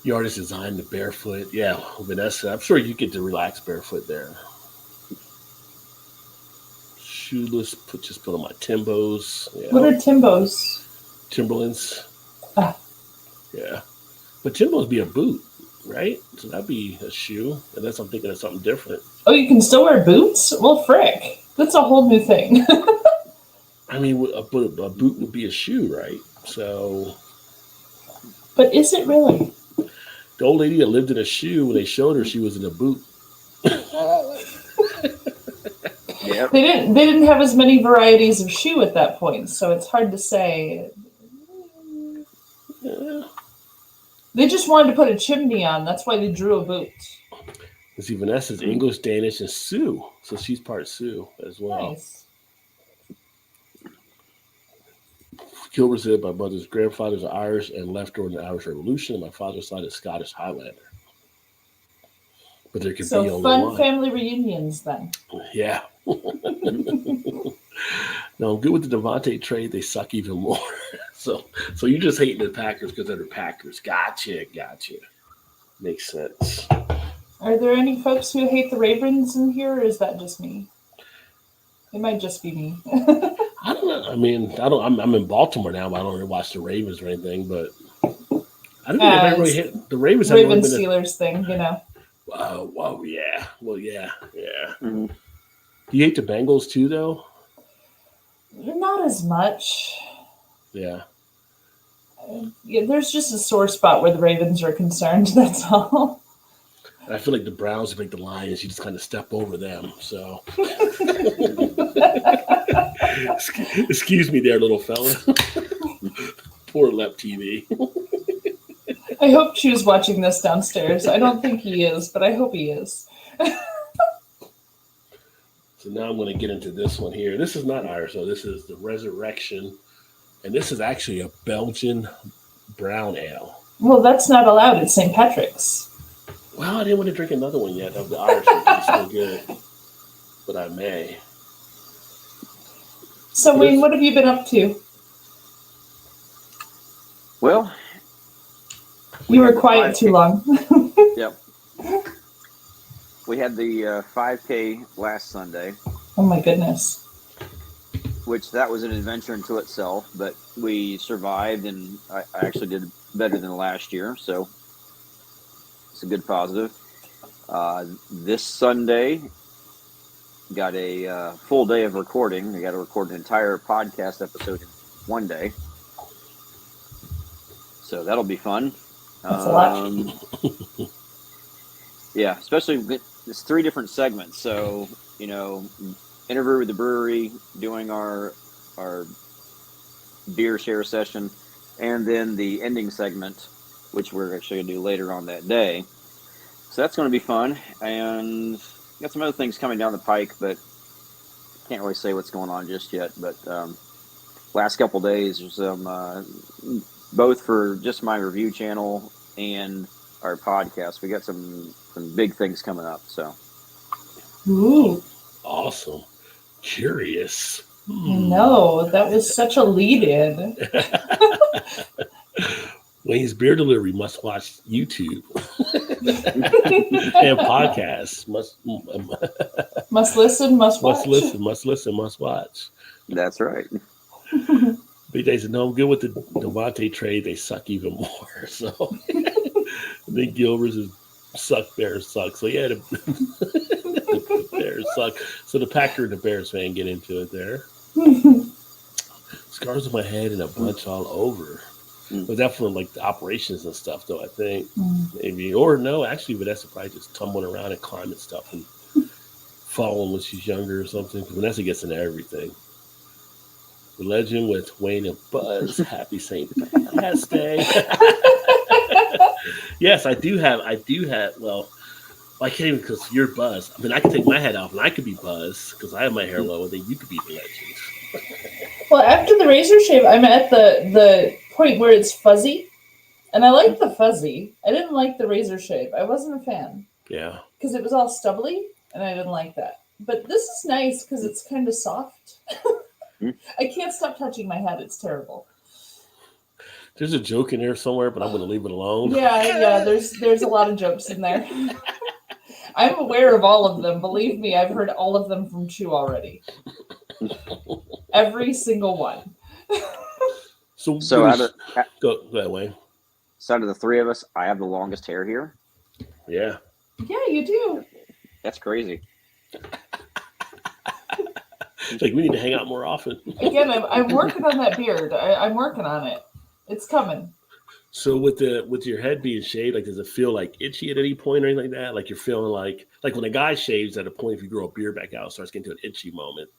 The artist designed the barefoot. Yeah, Vanessa. I'm sure you get to relax barefoot there. Shoeless. Just put on my Timbos. Yeah. What are Timbos? Timberlands. Yeah. But Timbos be a boot, right? So that'd be a shoe. Unless I'm thinking of something different. Oh, you can still wear boots? Well, frick. That's a whole new thing. I mean, a boot would be a shoe, right? So. But is it really? The old lady that lived in a shoe, when they showed her, she was in a boot. Yeah. They didn't have as many varieties of shoe at that point, so it's hard to say. Yeah. They just wanted to put a chimney on. That's why they drew a boot. You see, Vanessa's English, Danish, and Sioux. So she's part Sioux as well. Nice. Gilbert said, my mother's grandfathers are Irish and left during the Irish Revolution, and my father's side is Scottish Highlander. But there could be only fun one. Family reunions then. Yeah. No, I'm good with the Devontae trade. They suck even more. So you're just hating the Packers because they're the Packers. Gotcha. Makes sense. Are there any folks who hate the Ravens in here, or is that just me? It might just be me. I don't know. I mean, I'm in Baltimore now, but I don't really watch the Ravens or anything. But I don't think they've ever really hit the Ravens. Ravens Steelers thing, you know. Well, yeah. Mm-hmm. Do you hate the Bengals too, though? Not as much. Yeah. Yeah, there's just a sore spot where the Ravens are concerned. That's all. I feel like the Browns make the Lions. You just kind of step over them. So, excuse me, there, little fella. Poor Lep TV. I hope she was watching this downstairs. I don't think he is, but I hope he is. So now I'm going to get into this one here. This is not Irish, so this is the Resurrection. And this is actually a Belgian Brown Ale. Well, that's not allowed at St. Patrick's. Well, I didn't want to drink another one yet of the Irish one. It's still good. But I may. So, Wayne, what have you been up to? Well, you were quiet too long. Yep. We had the 5K last Sunday. Oh, my goodness. Which that was an adventure into itself, but we survived, and I actually did better than last year, so it's a good positive. This Sunday, got a full day of recording. We got to record an entire podcast episode in one day, so that'll be fun. That's a lot. Yeah, especially it's 3 different segments, so interview with the brewery, doing our beer share session, and then the ending segment, which we're actually going to do later on that day. So that's going to be fun, and got some other things coming down the pike, but can't really say what's going on just yet. But last couple days, there's some both for just my review channel and our podcast. We got some big things coming up. So, Ooh, awesome. Curious. No, that was such a lead-in. Wayne's Beer Delivery must watch YouTube and podcasts. Must listen, must watch. Must listen, must watch. That's right. BJ said, no, I'm good with the Devontae trade. They suck even more. So then Gilbert is suck, Bears suck. So yeah, the Bears suck. So the Packer and the Bears fan get into it there. Scars on my head and a bunch all over. But that's from like the operations and stuff, though, I think. Maybe. Or no, actually, Vanessa probably just tumbling around and climbing stuff and falling when she's younger or something. Because Vanessa gets into everything. The legend with Wayne and Buzz. Happy St. Pat's Day. Yes, I do have, well, I can't even because you're Buzz. I mean, I can take my head off and I could be Buzz because I have my hair low and then you could be the legend. Well, after the razor shave, I'm at the point where it's fuzzy. And I like the fuzzy. I didn't like the razor shave. I wasn't a fan. Yeah. Because it was all stubbly and I didn't like that. But this is nice because it's kind of soft. I can't stop touching my head. It's terrible. There's a joke in there somewhere, but I'm going to leave it alone. Yeah. There's a lot of jokes in there. I'm aware of all of them. Believe me, I've heard all of them from Chew already. Every single one. So go ahead, Wayne. So out of the 3 of us, I have the longest hair here. Yeah. Yeah, you do. That's crazy. It's like we need to hang out more often. Again, I'm working on that beard. I'm working on it. It's coming. So with your head being shaved, like does it feel like itchy at any point or anything like that? Like you're feeling like when a guy shaves at a point, if you grow a beard back out, it starts getting to an itchy moment.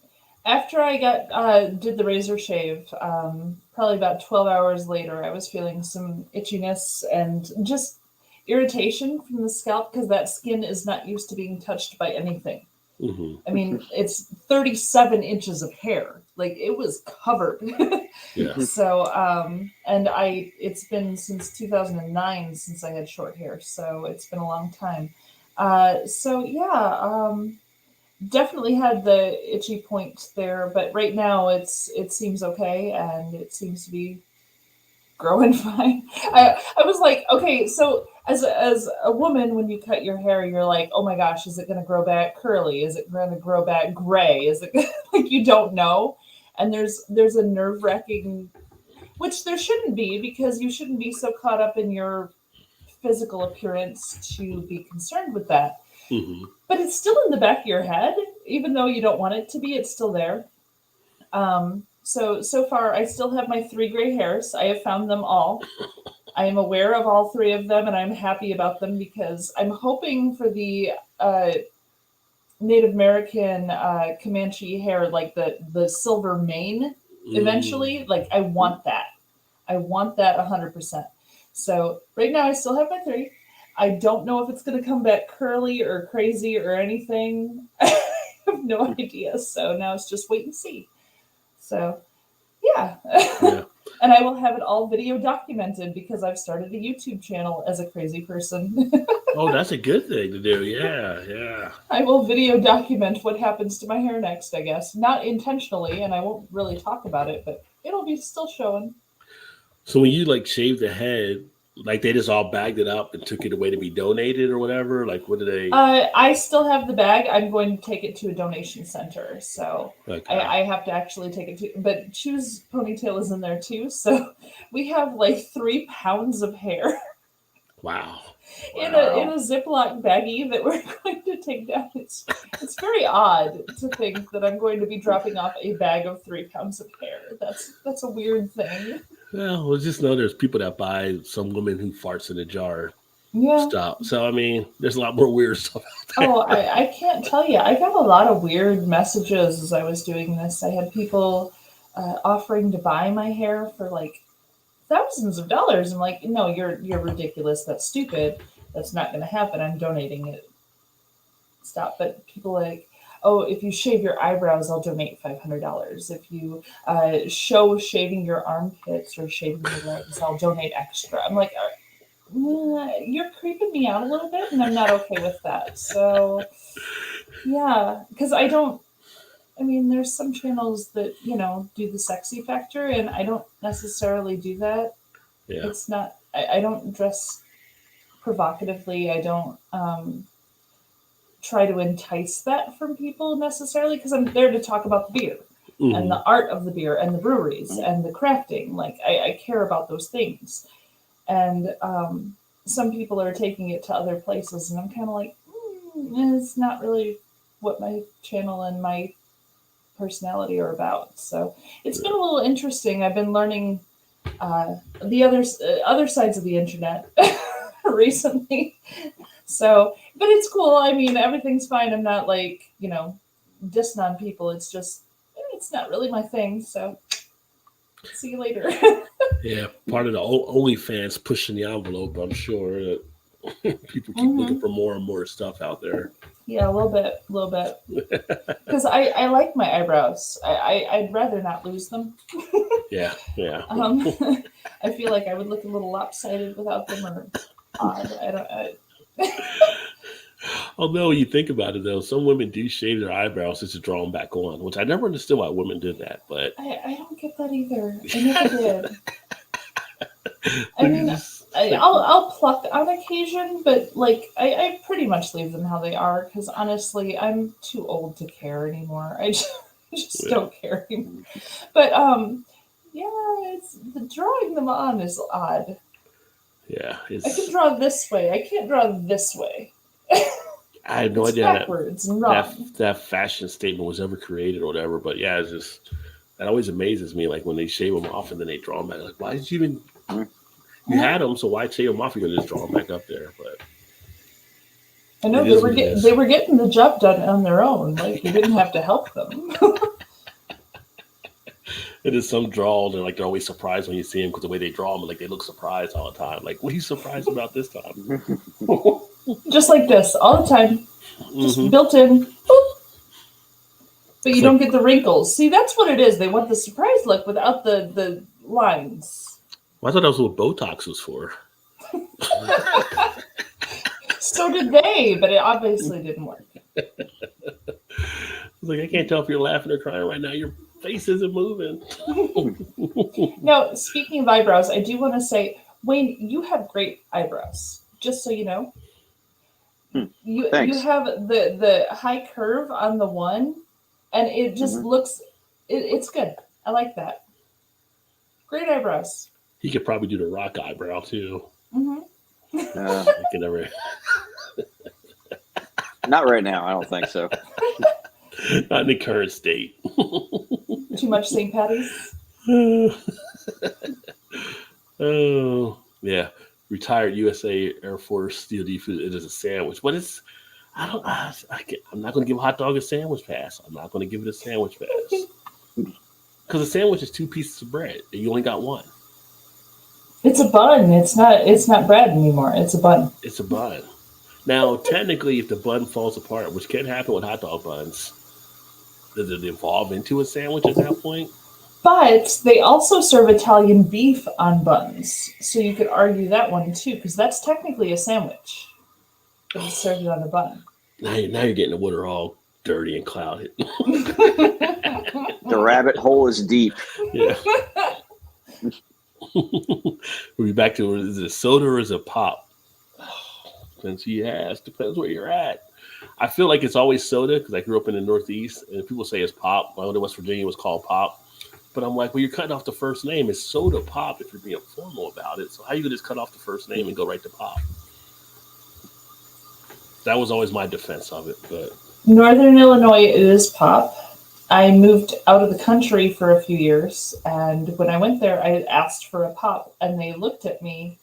After I did the razor shave, probably about 12 hours later, I was feeling some itchiness and just irritation from the scalp because that skin is not used to being touched by anything. Mm-hmm. I mean, it's 37 inches of hair. Like it was covered. Yeah. So, and it's been since 2009 since I had short hair. So it's been a long time. Definitely had the itchy point there, but right now it seems okay and it seems to be growing fine. I was like, okay, so as a woman, when you cut your hair, you're like, oh my gosh, is it going to grow back curly? Is it going to grow back gray? Is it like you don't know? And there's a nerve-wracking, which there shouldn't be, because you shouldn't be so caught up in your physical appearance to be concerned with that. Mm-hmm. But it's still in the back of your head, even though you don't want it to be. It's still there. So far, I still have my 3 gray hairs. I have found them all. I am aware of all 3 of them, and I'm happy about them because I'm hoping for the Native American Comanche hair, like the silver mane, eventually. Like, I want that. I want that 100%. So right now, I still have my 3. I don't know if it's going to come back curly or crazy or anything. I have no idea. So now it's just wait and see. So, yeah. And I will have it all video documented because I've started a YouTube channel as a crazy person. Oh, that's a good thing to do. Yeah. I will video document what happens to my hair next, I guess. Not intentionally, and I won't really talk about it, but it'll be still showing. So when you like shaved the head, like they just all bagged it up and took it away to be donated or whatever? Like what do they? I still have the bag. I'm going to take it to a donation center. So okay. I have to actually take it to, but Chew's ponytail is in there too. So we have like 3 pounds of hair. Wow. In a Ziploc baggie that we're going to take down. It's very odd to think that I'm going to be dropping off a bag of 3 pounds of hair. That's a weird thing. Well, just know there's people that buy some woman who farts in a jar. Yeah. Stuff. So I mean, there's a lot more weird stuff out there. Oh, I can't tell you. I got a lot of weird messages as I was doing this. I had people offering to buy my hair for like thousands of dollars. I'm like, no, you're ridiculous. That's stupid. That's not going to happen. I'm donating it. Stop. But people like, oh, if you shave your eyebrows, I'll donate $500. If you show shaving your armpits or shaving your legs, I'll donate extra. I'm like, you're creeping me out a little bit, and I'm not okay with that. So, yeah, because there's some channels that, do the sexy factor, and I don't necessarily do that. Yeah. It's not, I don't dress provocatively. I don't try to entice that from people necessarily, because I'm there to talk about the beer and the art of the beer and the breweries and the crafting. Like, I care about those things. And some people are taking it to other places, and I'm kind of like, it's not really what my channel and my personality are about. So it's been a little interesting. I've been learning the other sides of the internet recently. So, but it's cool. I mean, everything's fine. I'm not like, dissing on people. It's just, it's not really my thing. So see you later. Yeah, part of the OnlyFans pushing the envelope, I'm sure that people keep looking for more and more stuff out there. Yeah, a little bit. Because I like my eyebrows. I'd rather not lose them. Yeah. I feel like I would look a little lopsided without them, or odd. Although you think about it, though, some women do shave their eyebrows just to draw them back on, which I never understood why women did that. But I don't get that either. I never did. I mean, I'll pluck on occasion, but like I pretty much leave them how they are, because honestly, I'm too old to care anymore. I just don't care anymore. But it's the drawing them on is odd. Yeah, I can draw this way. I can't draw this way. I had no idea backwards and wrong. That fashion statement was ever created or whatever. But yeah, it's just that always amazes me. Like when they shave them off and then they draw them back. Like, why did you even? You had them, so why shave them off? You're gonna just draw them back up there. But I know they were getting the job done on their own. Like, you didn't have to help them. It is some draws, and like they're always surprised when you see them because the way they draw them, like they look surprised all the time. Like, what are you surprised about this time? Just like this, all the time, just built in. Boop. But you don't get the wrinkles. See, that's what it is. They want the surprise look without the lines. Well, I thought that was what Botox was for. So did they, but it obviously didn't work. I was like, I can't tell if you're laughing or crying right now. You're face isn't moving. Now, speaking of eyebrows, I do want to say, Wayne, you have great eyebrows. Just so you know, you have the high curve on the one, and it just looks. It's good. I like that. Great eyebrows. He could probably do the rock eyebrow too. Never. Not right now. I don't think so. Not in the current state. Too much St. Patty's. Oh yeah, retired USA Air Force DoD food. It is a sandwich, but it's. I'm not going to give a hot dog a sandwich pass. I'm not going to give it a sandwich pass because a sandwich is 2 pieces of bread and you only got one. It's a bun. It's not bread anymore. It's a bun. It's a bun. Now, technically, if the bun falls apart, which can happen with hot dog buns, does it evolve into a sandwich at that point? But they also serve Italian beef on buns, so you could argue that one too, because that's technically a sandwich. It's served on a bun. Now you're getting the water all dirty and clouded. The rabbit hole is deep. Yeah. We'll be back to, is it soda or is it pop? Depends who you ask. Depends where you're at. I feel like it's always soda because I grew up in the Northeast and people say it's pop. My own West Virginia was called pop. But I'm like, well, you're cutting off the first name. It's soda pop if you're being formal about it. So how you just cut off the first name and go right to pop? That was always my defense of it. But Northern Illinois is pop. I moved out of the country for a few years, and when I went there, I asked for a pop, and they looked at me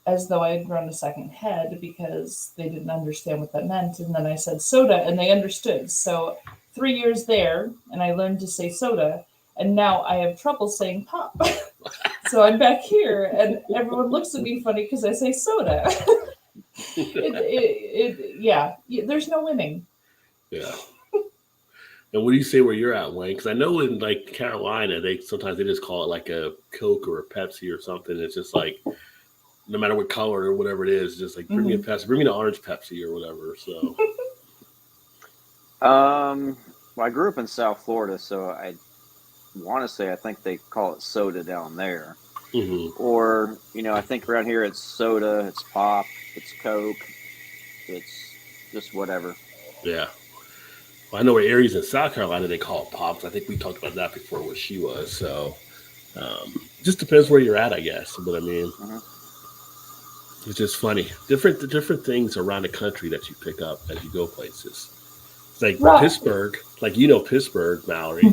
as though I had grown a second head because they didn't understand what that meant. And then I said soda, and they understood. So 3 years there, and I learned to say soda, and now I have trouble saying pop. So I'm back here, and everyone looks at me funny because I say soda. Yeah, there's no winning. Yeah. And what do you say where you're at, Wayne? Because I know in like Carolina, sometimes they just call it like a Coke or a Pepsi or something. It's just like, no matter what color or whatever it is, just like bring me a Pepsi, bring me the orange Pepsi or whatever. So, well, I grew up in South Florida, so I want to say I think they call it soda down there. Or I think around here it's soda, it's pop, it's Coke, it's just whatever. Yeah. Well, I know where areas in South Carolina they call it pops. I think we talked about that before where she was. So, just depends where you're at, I guess. But I mean, it's just funny. Different things around the country that you pick up as you go places. It's like Pittsburgh, like Pittsburgh, Mallory.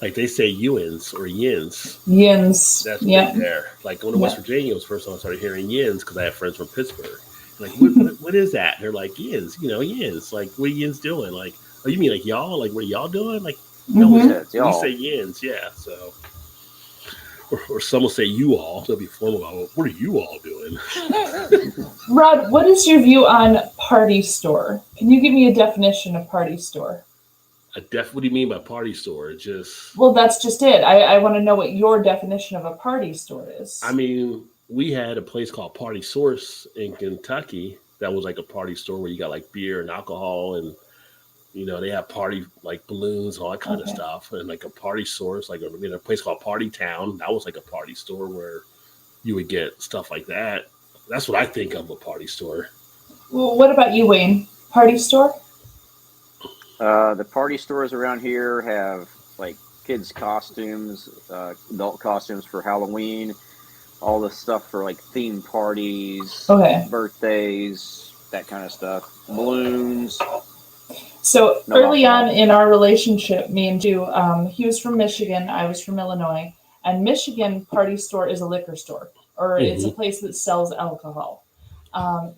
Like they say Ewins or Yins. Yins. That's big there. Like going to West Virginia was the first time I started hearing Yins because I have friends from Pittsburgh. Like, what is that? And they're like, Yins, Yins. Like, what are Yins doing? Like, oh, you mean like y'all? Like, what are y'all doing? Like, no, we say Yins, yeah. So, or some will say you all. They'll be formal about, what are you all doing? Rod, what is your view on party store? Can you give me a definition of party store? What do you mean by party store? Well, that's just it. I want to know what your definition of a party store is. I mean, we had a place called Party Source in Kentucky that was like a party store where you got like beer and alcohol and they have party like balloons, all that kind of stuff, and like a Party Source, like a place called Party Town. That was like a party store where you would get stuff like that. That's what I think of a party store. Well, what about you, Wayne? Party store? The party stores around here have like kids' costumes, adult costumes for Halloween, all the stuff for like theme parties, birthdays, that kind of stuff, balloons. So early on in our relationship, me and you, he was from Michigan, I was from Illinois, and Michigan party store is a liquor store, or it's a place that sells alcohol.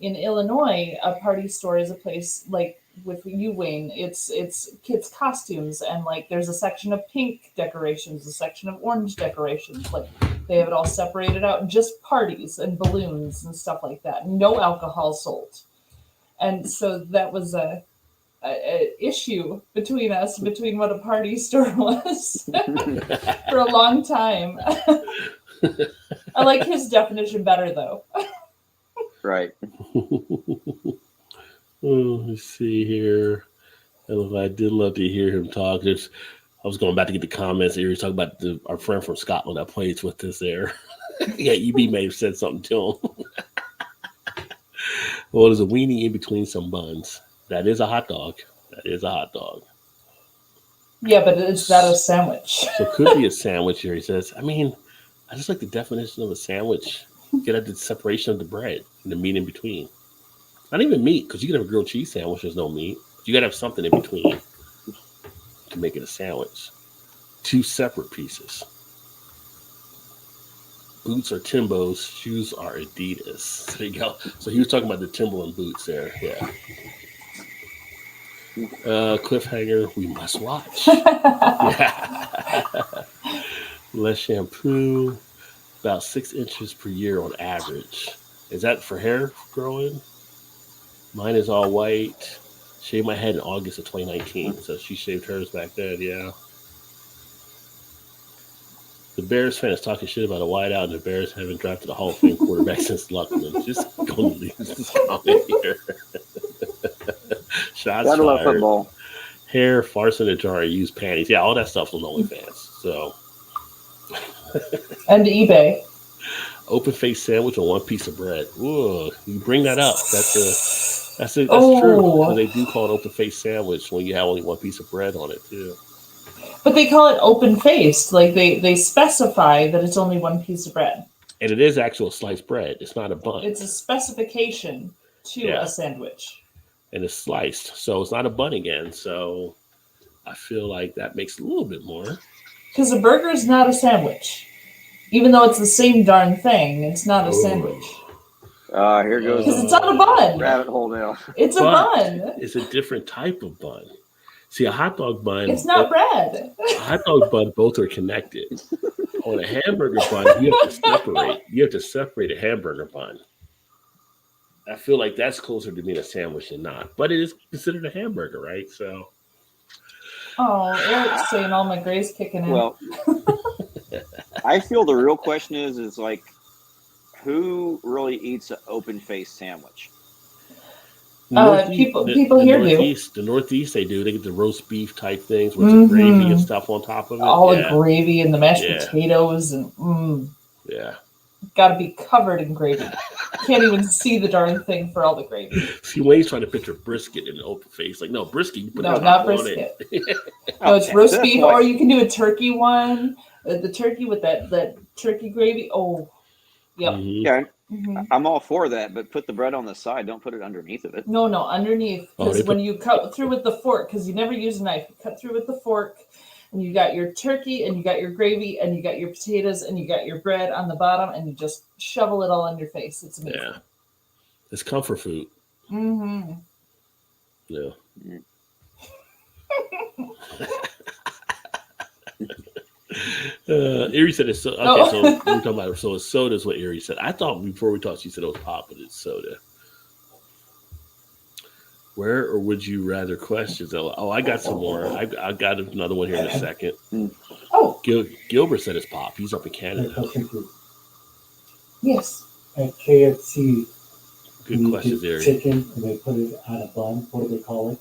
In Illinois, a party store is a place like with you, Wayne, it's kids' costumes, and like there's a section of pink decorations, a section of orange decorations, like they have it all separated out, and just parties and balloons and stuff like that. No alcohol sold. And so that was a issue between us, between what a party store was for a long time. I like his definition better though. Right. Let's see here. I did love to hear him talk. I was going back to get the comments. He was talking about our friend from Scotland that plays with us there. Yeah, EB may have said something to him. Well, there's a weenie in between some buns. That is a hot dog. That is a hot dog. Yeah, but is that a sandwich? So it could be a sandwich here, he says. I mean, I just like the definition of a sandwich. Get at the separation of the bread and the meat in between. Not even meat, because you can have a grilled cheese sandwich, there's no meat. You got to have something in between to make it a sandwich. Two separate pieces. Boots are Timbos, shoes are Adidas. There you go. So he was talking about the Timberland boots there. Yeah. Cliffhanger, we must watch. Yeah. Less shampoo, about 6 inches per year on average. Is that for hair growing? Mine is all white. Shaved my head in August of 2019. So she shaved hers back then, yeah. The Bears fan is talking shit about a wideout, and the Bears haven't drafted a Hall of Fame quarterback since Luckman. Just going to leave this comment here. Shots Gotta love fired. football. Hair, farce in a jar, used panties. Yeah, all that stuff's on OnlyFans. So. And eBay. Open face sandwich on one piece of bread. Ooh, you bring that up. That's true. So they do call it open face sandwich when you have only one piece of bread on it too. But they call it open faced. Like they specify that it's only one piece of bread. And it is actual sliced bread. It's not a bun. It's a specification to a sandwich. And it's sliced. So it's not a bun again. So I feel like that makes a little bit more. Because a burger is not a sandwich. Even though it's the same darn thing, it's not a sandwich. Here goes. Because it's not a bun. Rabbit hole now. It's a bun. It's a different type of bun. See, a hot dog bun. It's not bread. A hot dog bun, both are connected. On a hamburger bun, you have to separate. You have to separate a hamburger bun. I feel like that's closer to being a sandwich than not. But it is considered a hamburger, right? So. Oh, Eric's saying all my gray's kicking in. Well, I feel the real question is like, who really eats an open face sandwich? People here do. The Northeast, they do. They get the roast beef type things with the gravy and stuff on top of it. All the gravy and the mashed potatoes and yeah, got to be covered in gravy. Can't even see the darn thing for all the gravy. See, Wayne's trying to picture brisket in an open face. Like, no, brisket. You put not brisket. No, it's roast beef, or you can do a turkey one. The turkey with that turkey gravy. Oh, yep. Mm-hmm. Yeah. Mm-hmm. I'm all for that, but put the bread on the side. Don't put it underneath of it. No, underneath. Because when you cut through with the fork, because you never use a knife, you cut through with the fork, and you got your turkey, and you got your gravy, and you got your potatoes, and you got your bread on the bottom, and you just shovel it all in your face. It's amazing. Yeah. It's comfort food. Mm-hmm. Yeah. Erie said it's so. Okay, so we're talking about so it's soda is what Erie said. I thought before we talked, she said it was pop, but it's soda. Where or would you rather questions? Oh, I got some more. I got another one here in a second. Oh, Gilbert said it's pop. He's up in Canada. Yes. At KFC, good questions, Erie. Chicken and they put it on a bun. What do they call it?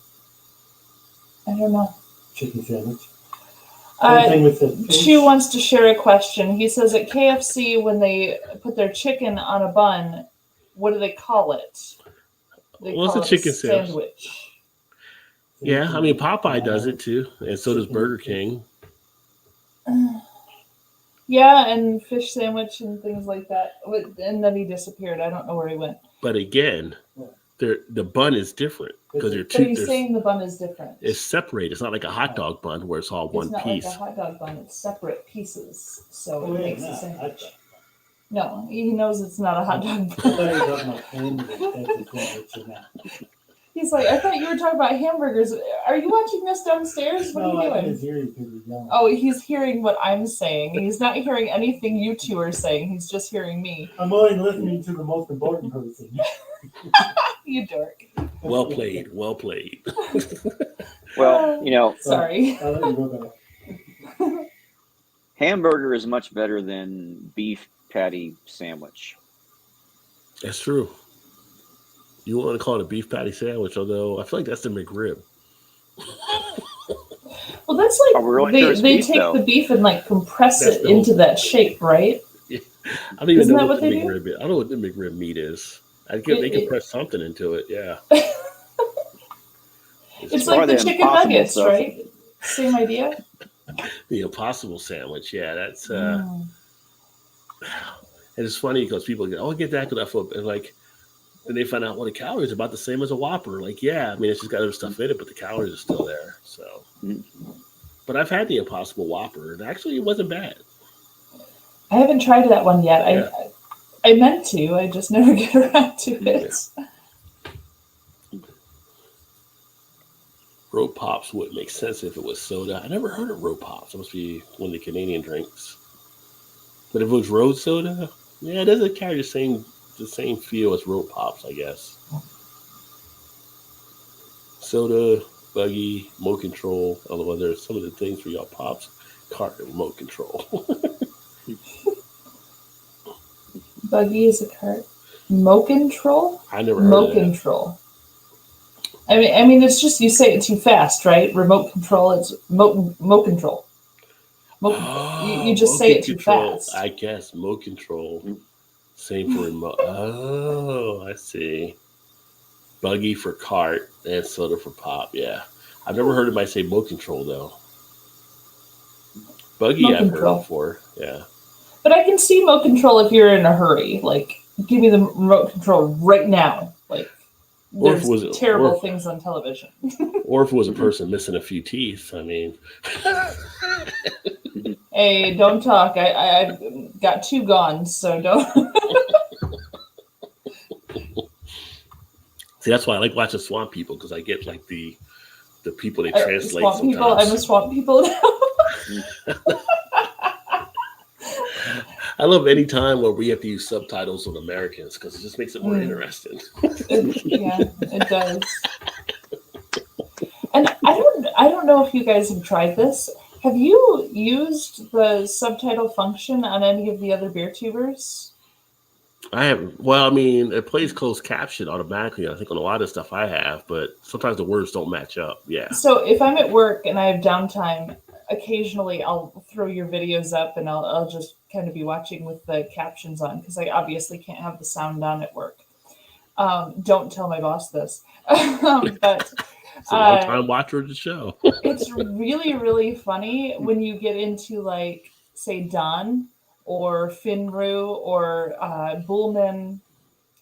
I don't know. Chicken sandwich. Chu wants to share a question. He says at KFC, when they put their chicken on a bun, what do they call it? It's a chicken sandwich. Yeah, I mean Popeye does it too, and so does Burger King. Yeah, and fish sandwich and things like that. And then he disappeared. I don't know where he went. But again, the bun is different because But he's saying the bun is different. It's separated. It's not like a hot dog bun where it's all one piece. It's not like a hot dog bun. It's separate pieces, so it makes a sandwich. No, he knows it's not a hot dog bun. He's like, I thought you were talking about hamburgers. Are you watching this downstairs? What are you doing? Oh, he's hearing what I'm saying. He's not hearing anything you two are saying. He's just hearing me. I'm only listening to the most important person. You dork. Well played. Well played. Well, sorry. Hamburger is much better than beef patty sandwich. That's true. You want to call it a beef patty sandwich, although I feel like that's the McRib. Well, that's like really they take the beef and like compress it into that shape, right? Yeah. I don't even Isn't know that what what the they do? McRib is. I don't know what the McRib meat is. They compress something into it. Yeah. It's like the chicken nuggets, stuff. Right? Same idea. The Impossible sandwich. Yeah, that's. And it's funny because people go, "Oh, get that good stuff," and like, then they find out, well, the calories are about the same as a Whopper. Like, yeah, I mean, it's just got other stuff in it, but the calories are still there. So, but I've had the Impossible Whopper, and actually, it wasn't bad. I haven't tried that one yet. Yeah. I meant to. I just never get around to it. Yeah. Road Pops would make sense if it was soda. I never heard of Road Pops. It must be one of the Canadian drinks. But if it was road soda, yeah, it doesn't carry the same feel as Road Pops, I guess. Soda, buggy, remote control. I don't know whether there's some of the things for y'all pops. Cart and remote control. Buggy is a cart. Remote control? I never heard of that. Remote control. I mean, it's just you say it too fast, right? Remote control. It's remote control. You just say it too fast. I guess remote control. Same for remote. Oh, I see. Buggy for cart and soda for pop. Yeah, I've never heard anybody say remote control though. Buggy I've heard before. Yeah. But I can see remote control if you're in a hurry. Like, give me the remote control right now. Like. There's terrible things on television. Or if it was a person missing a few teeth, I mean. Hey, don't talk. I've got 2 gone, so don't. See, that's why I like watching Swamp People, because I get like the people they translate Swamp sometimes. People? I'm a Swamp People now. I love any time where we have to use subtitles on Americans because it just makes it more interesting. It does. And I don't know if you guys have tried this. Have you used the subtitle function on any of the other beer tubers? I haven't. Well, I mean, it plays closed caption automatically. I think on a lot of stuff I have, but sometimes the words don't match up. Yeah. So if I'm at work and I have downtime, occasionally I'll throw your videos up and I'll just kind of be watching with the captions on because I obviously can't have the sound on at work. Don't tell my boss this. But it's a long-time watcher of the show. It's really, really funny when you get into like, say, Don or Finru or Bullman,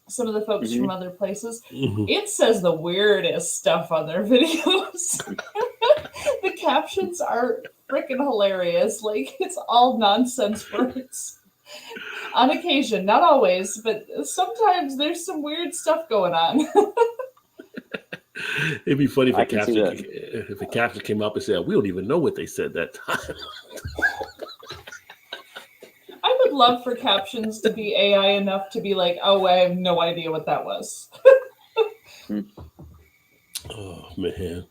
some of the folks from other places. It says the weirdest stuff on their videos. The captions are freaking hilarious. Like, it's all nonsense words. On occasion, not always, but sometimes there's some weird stuff going on. It'd be funny if a caption came up and said, "We don't even know what they said that time." I would love for captions to be AI enough to be like, "Oh, I have no idea what that was." Oh man.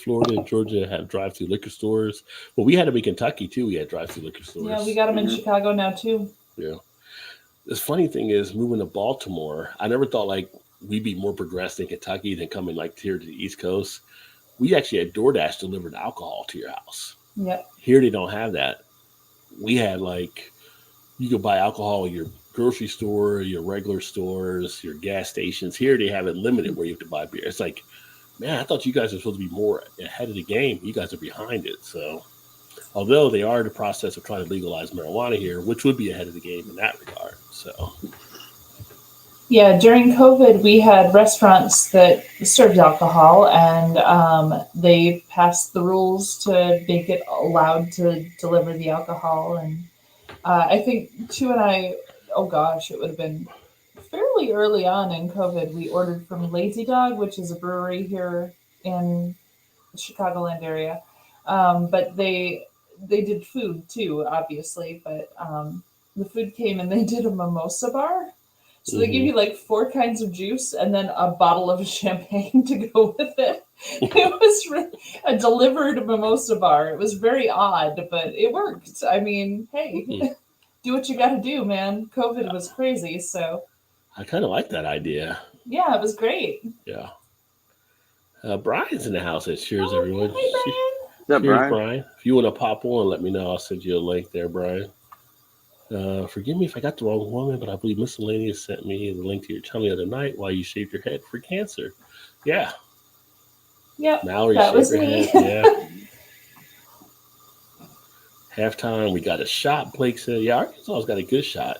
Florida and Georgia have drive-through liquor stores. Well, we had them in Kentucky too. We had drive-through liquor stores. Yeah, we got them in Chicago now too. Yeah. The funny thing is, moving to Baltimore, I never thought like we'd be more progressed in Kentucky than coming like here to the East Coast. We actually had DoorDash delivered alcohol to your house. Yep. Here they don't have that. We had like you could buy alcohol at your grocery store, your regular stores, your gas stations. Here they have it limited where you have to buy beer. It's like, man, I thought you guys were supposed to be more ahead of the game. You guys are behind it. So, although they are in the process of trying to legalize marijuana here, which would be ahead of the game in that regard. So, yeah, during COVID, we had restaurants that served alcohol, and they passed the rules to make it allowed to deliver the alcohol. And I think Chu and I, oh gosh, it would have been fairly early on in COVID, we ordered from Lazy Dog, which is a brewery here in the Chicagoland area. But they did food too, obviously. But the food came and they did a mimosa bar. So they give you like 4 kinds of juice and then a bottle of champagne to go with it. It was a delivered mimosa bar. It was very odd, but it worked. I mean, hey, do what you got to do, man. COVID was crazy, so. I kind of like that idea. Yeah, it was great. Yeah. Brian's in the house. Cheers, everyone. Hey, Brian. What's up, Cheers, Brian? Brian. If you want to pop on, let me know. I'll send you a link there, Brian. Forgive me if I got the wrong woman, but I believe Miscellaneous sent me the link to your channel the other night while you shaved your head for cancer. Yeah. Yep. Mallory that shaved was her me. head. Yeah. Halftime, we got a shot. Blake said, "Yeah, Arkansas's got a good shot."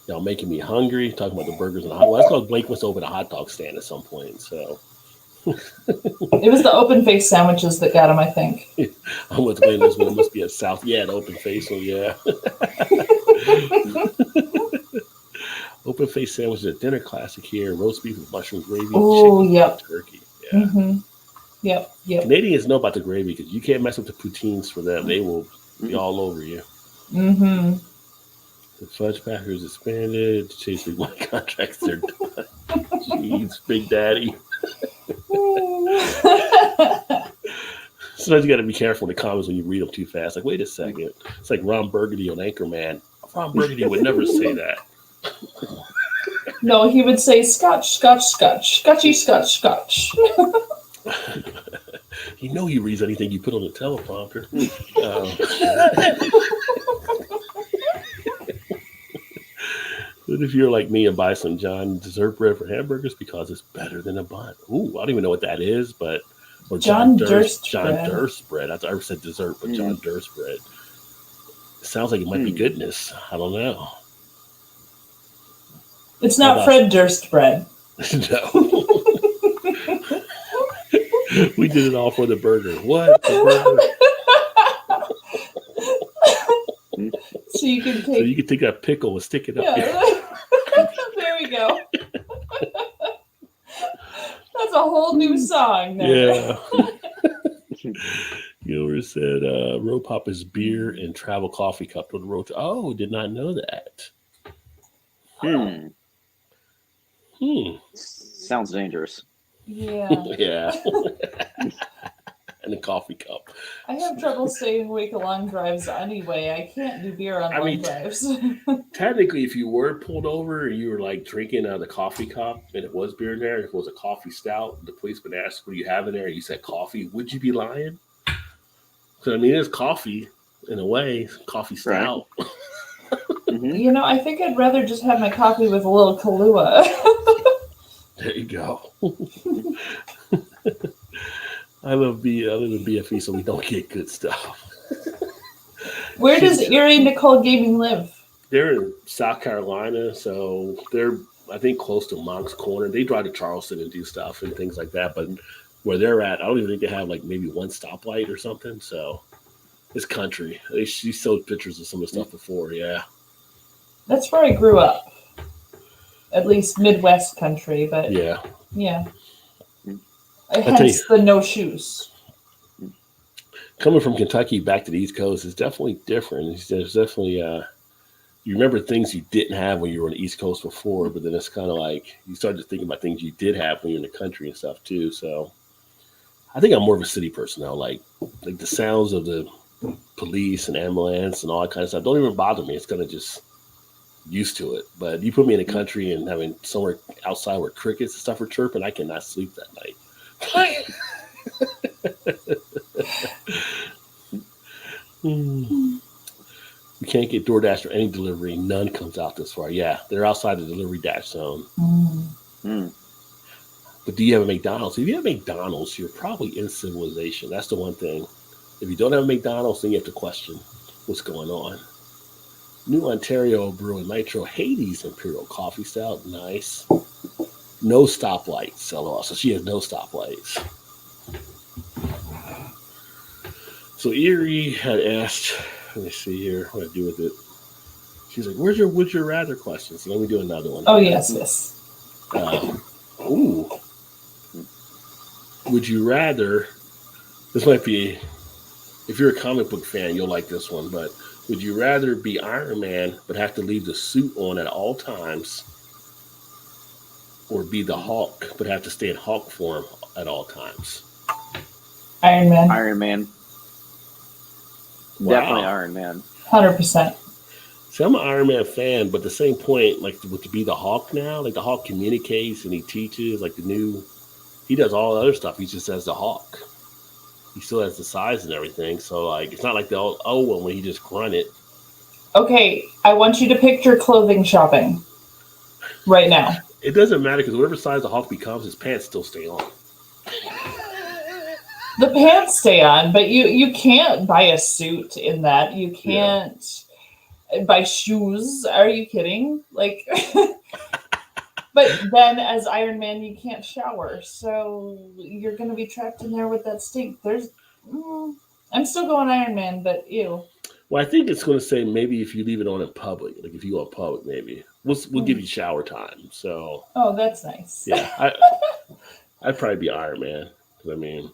Y'all making me hungry. Talking about the burgers and hot. Well, that's because Blake must open a hot dog stand at some point. So It was the open face sandwiches that got him, I think. I'm with Wayne. This one must be a South. Yeah, the open face one. Yeah. Open face sandwich is a dinner classic here. Roast beef with mushroom gravy. Oh, chicken, yep. turkey. Yeah. Mm-hmm. Yep. Canadians know about the gravy because you can't mess with the poutines for them. They will be all over you. Mm-hmm. The fudge packers expanded. Chasing my contracts, they're done. Jeez, Big Daddy. Sometimes you got to be careful in the comments when you read them too fast. Like, wait a second. It's like Ron Burgundy on Anchorman. Ron Burgundy would never say that. No, he would say scotch, scotch, scotch, scotchy, scotch, scotch. You know he reads anything you put on the teleprompter. What if you're like me and buy some John dessert bread for hamburgers because it's better than a bun? Ooh, I don't even know what that is, but or John Durst bread. I said dessert, but John Durst bread. It sounds like it might be goodness. I don't know. It's not Fred Durst bread. No. We did it all for the burger. What? The burger? So you can take. So you can take that pickle and stick it up. Yeah. There we go. That's a whole new song. There. Yeah. Gilbert said, "Road Pop is beer and travel coffee cup to the road." Oh, did not know that. Sounds dangerous. Yeah. Yeah. And a coffee cup. I have trouble staying awake on long drives anyway. I can't do beer on long drives. Technically, if you were pulled over and you were like drinking out of the coffee cup and it was beer in there, if it was a coffee stout, the policeman asked, "What do you have in there?" And you said coffee. Would you be lying? Because I mean, it's coffee in a way, coffee stout. Right. Mm-hmm. You know, I think I'd rather just have my coffee with a little Kahlua. There you go. I live in BFE, so we don't get good stuff. Where does Erie Nicole Gaming live? They're in South Carolina, so they're, I think, close to Monk's Corner. They drive to Charleston and do stuff and things like that. But where they're at, I don't even think they have like maybe one stoplight or something. So it's country. She showed pictures of some of the stuff before. Yeah. That's where I grew up. At least Midwest country, but yeah. Hence the no shoes. Coming from Kentucky back to the East Coast is definitely different. There's definitely you remember things you didn't have when you were on the East Coast before, but then it's kind of like you start to think about things you did have when you're in the country and stuff too. So I think I'm more of a city person now. Like the sounds of the police and ambulance and all that kind of stuff don't even bother me. It's kind of just used to it. But you put me in the country and having somewhere outside where crickets and stuff are chirping, I cannot sleep that night. You can't get DoorDash or any delivery. None comes out this far. Yeah, they're outside the delivery dash zone. But do you have a McDonald's? If you have McDonald's, you're probably in civilization. That's the one thing. If you don't have a McDonald's, then you have to question what's going on. New Ontario Brew and Nitro Hades Imperial Coffee Stout. Nice. No stoplights, LOL. So she has no stoplights. So Erie had asked, let me see here what I do with it. She's like, where's your would you rather question? So let me do another one. Oh, yes. Would you rather, this might be, if you're a comic book fan, you'll like this one, but would you rather be Iron Man but have to leave the suit on at all times, or be the Hulk but have to stay in Hulk form at all times? Iron Man. Wow. Definitely Iron Man. 100%. See, I'm an Iron Man fan, but at the same point, like to be the Hulk now, like the Hulk communicates and he teaches, like the new he does all the other stuff. He just has the hawk. He still has the size and everything. So like, it's not like the old one where he just grunt it. Okay, I want you to picture clothing shopping right now. It doesn't matter because whatever size the hawk becomes, his pants still stay on. The pants stay on, but you can't buy a suit in that. You can't buy shoes. Are you kidding? Like, but then as Iron Man, you can't shower, so you're going to be trapped in there with that stink. I'm still going Iron Man, but ew. Well, I think it's going to say maybe if you leave it on in public, like if you go in public, maybe we'll give you shower time. So. Oh, that's nice. Yeah, I'd probably be Iron Man because I mean,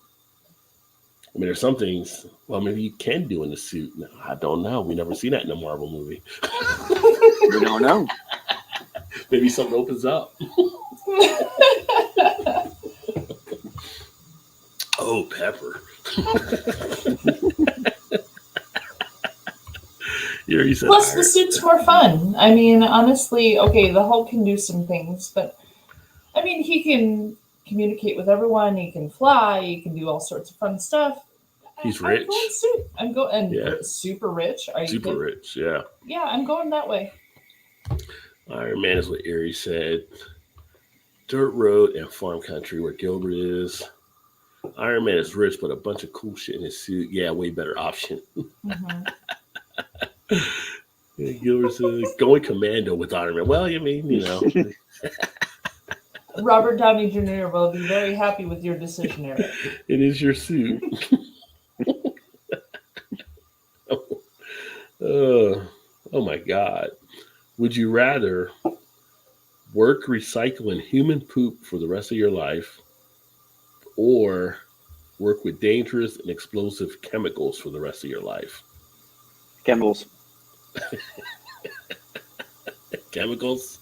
there's some things. Well, maybe you can do in the suit. No, I don't know. We never seen that in a Marvel movie. We don't know. Maybe something opens up. Oh, Pepper. Plus, the suit's more fun. I mean, honestly, okay, the Hulk can do some things, but I mean, he can communicate with everyone. He can fly. He can do all sorts of fun stuff. He's rich. I'm going super rich. Are you super kidding? Rich? Yeah. Yeah, I'm going that way. Iron Man is what Erie said. Dirt road and farm country where Gilbert is. Iron Man is rich, but a bunch of cool shit in his suit. Yeah, way better option. Mm-hmm. Yeah, Gilbert said going commando with Iron Man. Well, I mean, you know. Robert Downey Jr. will be very happy with your decision, Eric. It is your suit. Oh my God. Would you rather work recycling human poop for the rest of your life or work with dangerous and explosive chemicals for the rest of your life? Chemicals. Chemicals?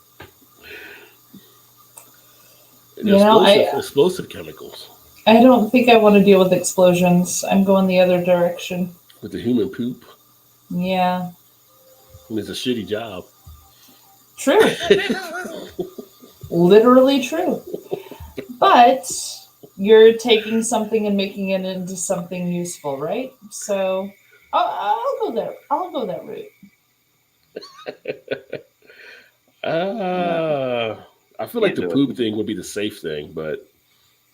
Explosive chemicals. I don't think I want to deal with explosions. I'm going the other direction. With the human poop? Yeah. And it's a shitty job. True. Literally true. But you're taking something and making it into something useful, right? So I'll go there. I'll go that route. I feel like the poop thing would be the safe thing, but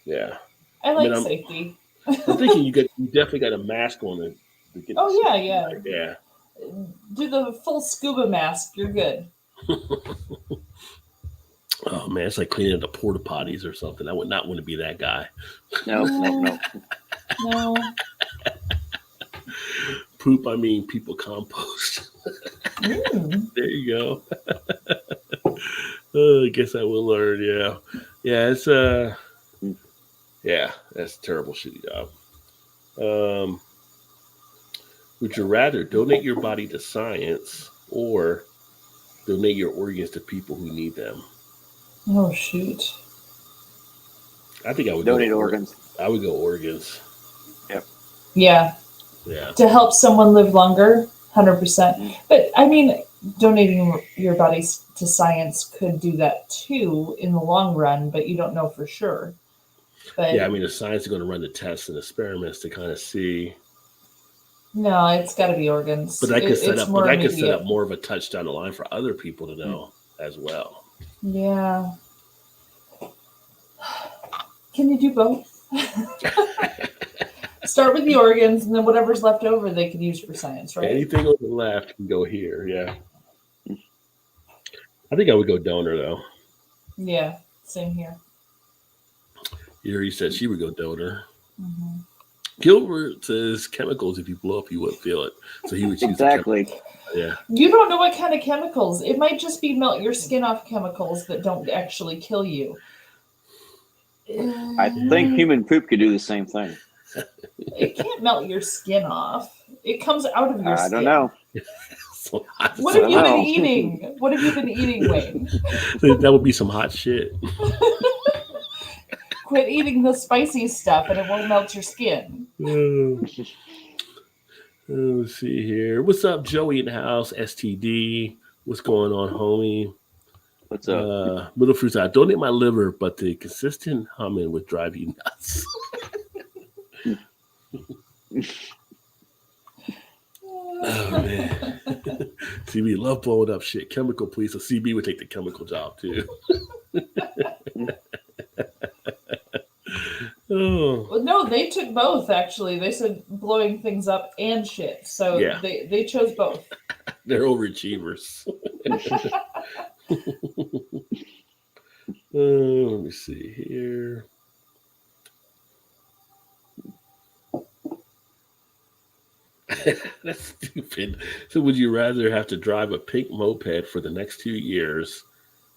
yeah. I like safety. I'm thinking you definitely got a mask on to get yeah. Do the full scuba mask. You're good. Oh man, it's like cleaning the porta potties or something. I would not want to be that guy. No. Poop, I mean people compost. There you go. I guess I will learn. Yeah. It's that's a terrible shitty job. Would you rather donate your body to science or donate your organs to people who need them? Oh shoot! I think I would donate organs. I would go organs. Yep. Yeah. To help someone live longer, 100%. But I mean, donating your body to science could do that too in the long run, but you don't know for sure. But yeah, I mean, the science is going to run the tests and experiments to kind of see. No, it's got to be organs. But that could set up more of a touch down the line for other people to know as well. Yeah. Can you do both? Start with the organs, and then whatever's left over, they can use for science, right? Anything on the left can go here. Yeah. I think I would go donor though. Yeah, same here. Yuri said she would go donor. Mm-hmm. Gilbert says chemicals. If you blow up, you wouldn't feel it. So he would choose exactly. Yeah. You don't know what kind of chemicals. It might just be melt your skin off chemicals that don't actually kill you. I think human poop could do the same thing. It can't melt your skin off. It comes out of your skin. I don't know. What have you been eating? What have you been eating, Wayne? That would be some hot shit. Quit eating the spicy stuff and it won't melt your skin. Let's see here. What's up, Joey in the house? STD. What's going on, homie? What's up? Middle fruits. I donate my liver, but the consistent humming would drive you nuts. Oh man, CB love blowing up shit. Chemical, please. So CB would take the chemical job too. Oh. Well, no, they took both. Actually, they said blowing things up and shit. So Yeah. they chose both. They're overachievers. Let me see here. That's stupid. So would you rather have to drive a pink moped for the next 2 years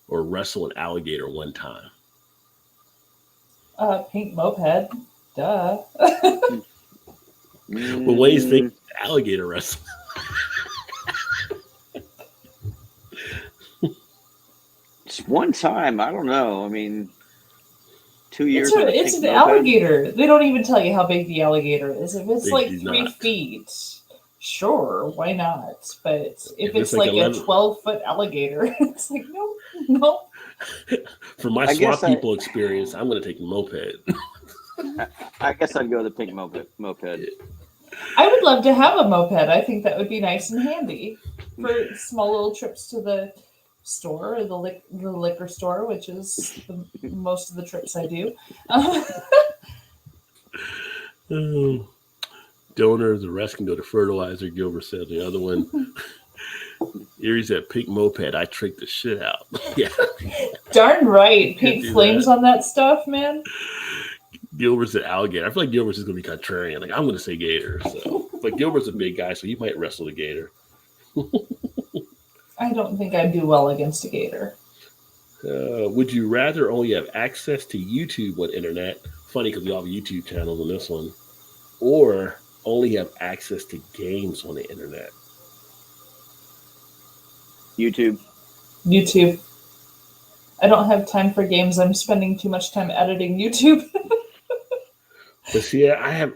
or wrestle an alligator one time? Pink moped. Duh. But what do you think alligator wrestling? Just one time. I don't know. I mean, 2 years. It's an alligator. They don't even tell you how big the alligator is. If it's like 3 feet, sure, why not? But if it's like a 12-foot alligator, it's like, no. From my swamp people experience, I'm going to take the moped. I guess I'd go the pink moped. I would love to have a moped. I think that would be nice and handy for small little trips to the store or the liquor store, which is most of the trips I do. Donor, the rest can go to fertilizer. Gilbert said the other one. Erie's that pink moped. I tricked the shit out. Yeah. Darn right. Pink flames on that stuff, man. Gilbert's an alligator. I feel like Gilbert's is going to be contrarian. Like, I'm going to say gator. So, but Gilbert's a big guy, so he might wrestle the gator. I don't think I'd do well against a gator. Would you rather only have access to YouTube on internet? Funny because we all have YouTube channels on this one. Or only have access to games on the internet? YouTube. I don't have time for games. I'm spending too much time editing YouTube. But see, I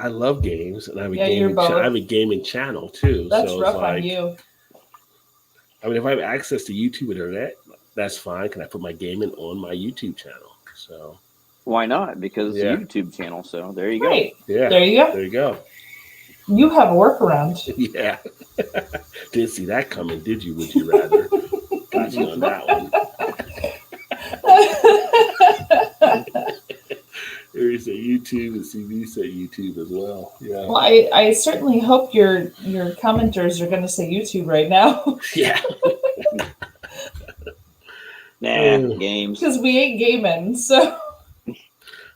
love games, and I have a gaming channel too. That's so rough on you. I mean, if I have access to YouTube internet, that's fine. Can I put my gaming on my YouTube channel? So why not? Because it's a YouTube channel. So there you go. Right. Yeah. There you go. There you go. You have a workaround. Yeah. Didn't see that coming, did you? Would you rather? Got you on that one. There is a YouTube, and CB said YouTube as well. Yeah. Well, I certainly hope your commenters are going to say YouTube right now. Yeah. Games. Because we ain't gaming, so.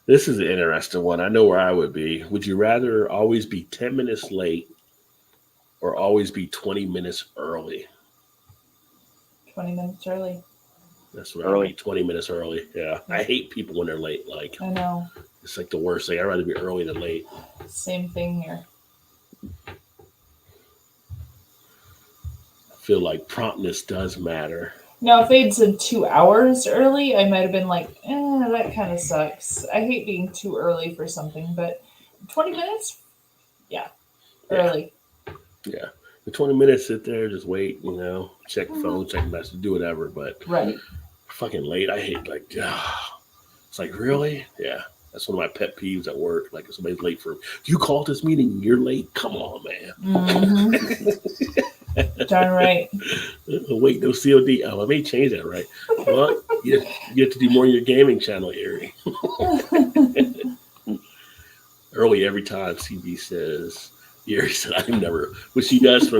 This is an interesting one. I know where I would be. Would you rather always be 10 minutes late or always be 20 minutes early? 20 minutes early. That's what early. 20 minutes early. Yeah. I hate people when they're late. Like, I know. It's like the worst thing. I'd rather be early than late. Same thing here. I feel like promptness does matter. Now, if they'd said 2 hours early, I might have been like, that kind of sucks. I hate being too early for something, but 20 minutes? Yeah. Early. Yeah. The 20 minutes, sit there, just wait, check the phone, check the message, do whatever. But fucking late, I hate, it's like, really? Yeah. That's one of my pet peeves at work. Like, if somebody's late you called this meeting and you're late? Come on, man. Mm-hmm. Darn right. Wait, no COD. Oh, I may change that, right? Well, you have to do more on your gaming channel, Erie. Early every time, CB says. Erie said, I've never. What she does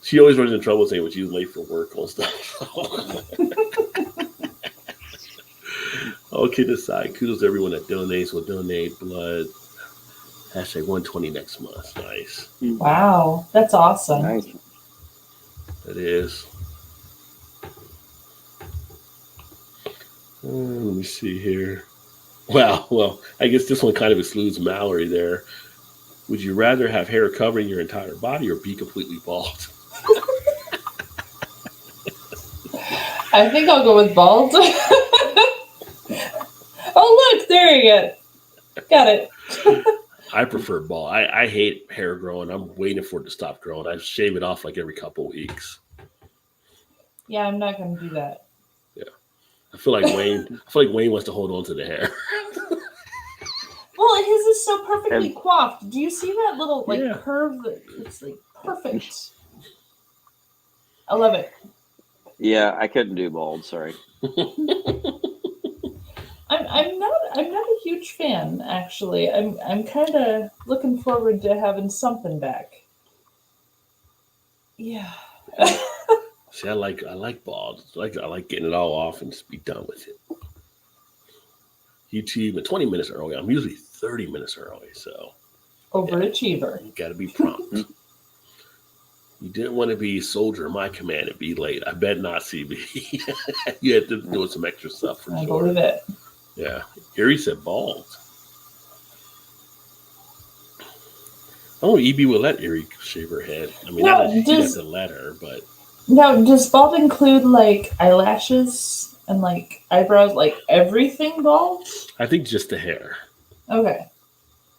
she always runs into trouble saying when she's late for work and stuff. All kidding aside, kudos to everyone that donates. Will donate blood. Hashtag 120 next month. Nice. Wow, that's awesome. Nice. It is. Let me see here. Well, I guess this one kind of excludes Mallory there. Would you rather have hair covering your entire body or be completely bald? I think I'll go with bald. Oh, look, there you go. Got it. I prefer bald. I hate hair growing. I'm waiting for it to stop growing. I shave it off like every couple of weeks. Yeah, I'm not going to do that. Yeah. I feel like Wayne wants to hold on to the hair. Well, his is so perfectly coiffed. Do you see that little Yeah. curve? It's like perfect. I love it. Yeah, I couldn't do bald. Sorry. I'm not a huge fan, actually. I'm kind of looking forward to having something back. Yeah. See, I like bald. I like getting it all off and just be done with it. YouTube at 20 minutes early. I'm usually 30 minutes early, so Overachiever. you got to be prompt. You didn't want to be soldier my command and be late. I bet not, CB. You had to do some extra stuff for I sure. believe it. Yeah. Erie said bald. Oh, EB will let Erie shave her head. I mean, No, not that she has to let her, but Now, does bald include like eyelashes and like eyebrows, like everything bald? I think just the hair. Okay.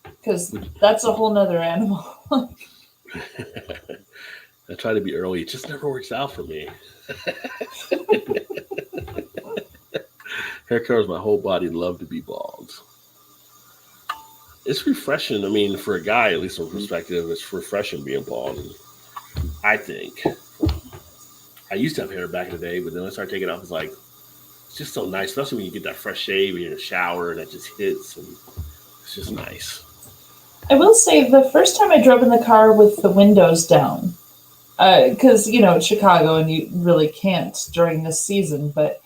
Because that's a whole nother animal. I try to be early. It just never works out for me. Hair covers my whole body. Love to be bald. It's refreshing. I mean, for a guy, at least from perspective, it's refreshing being bald. And I think. I used to have hair back in the day, but then I started taking it off. It's like, it's just so nice, especially when you get that fresh shave and you're in the shower and that just hits. And it's just nice. I will say the first time I drove in the car with the windows down, because, it's Chicago and you really can't during this season, but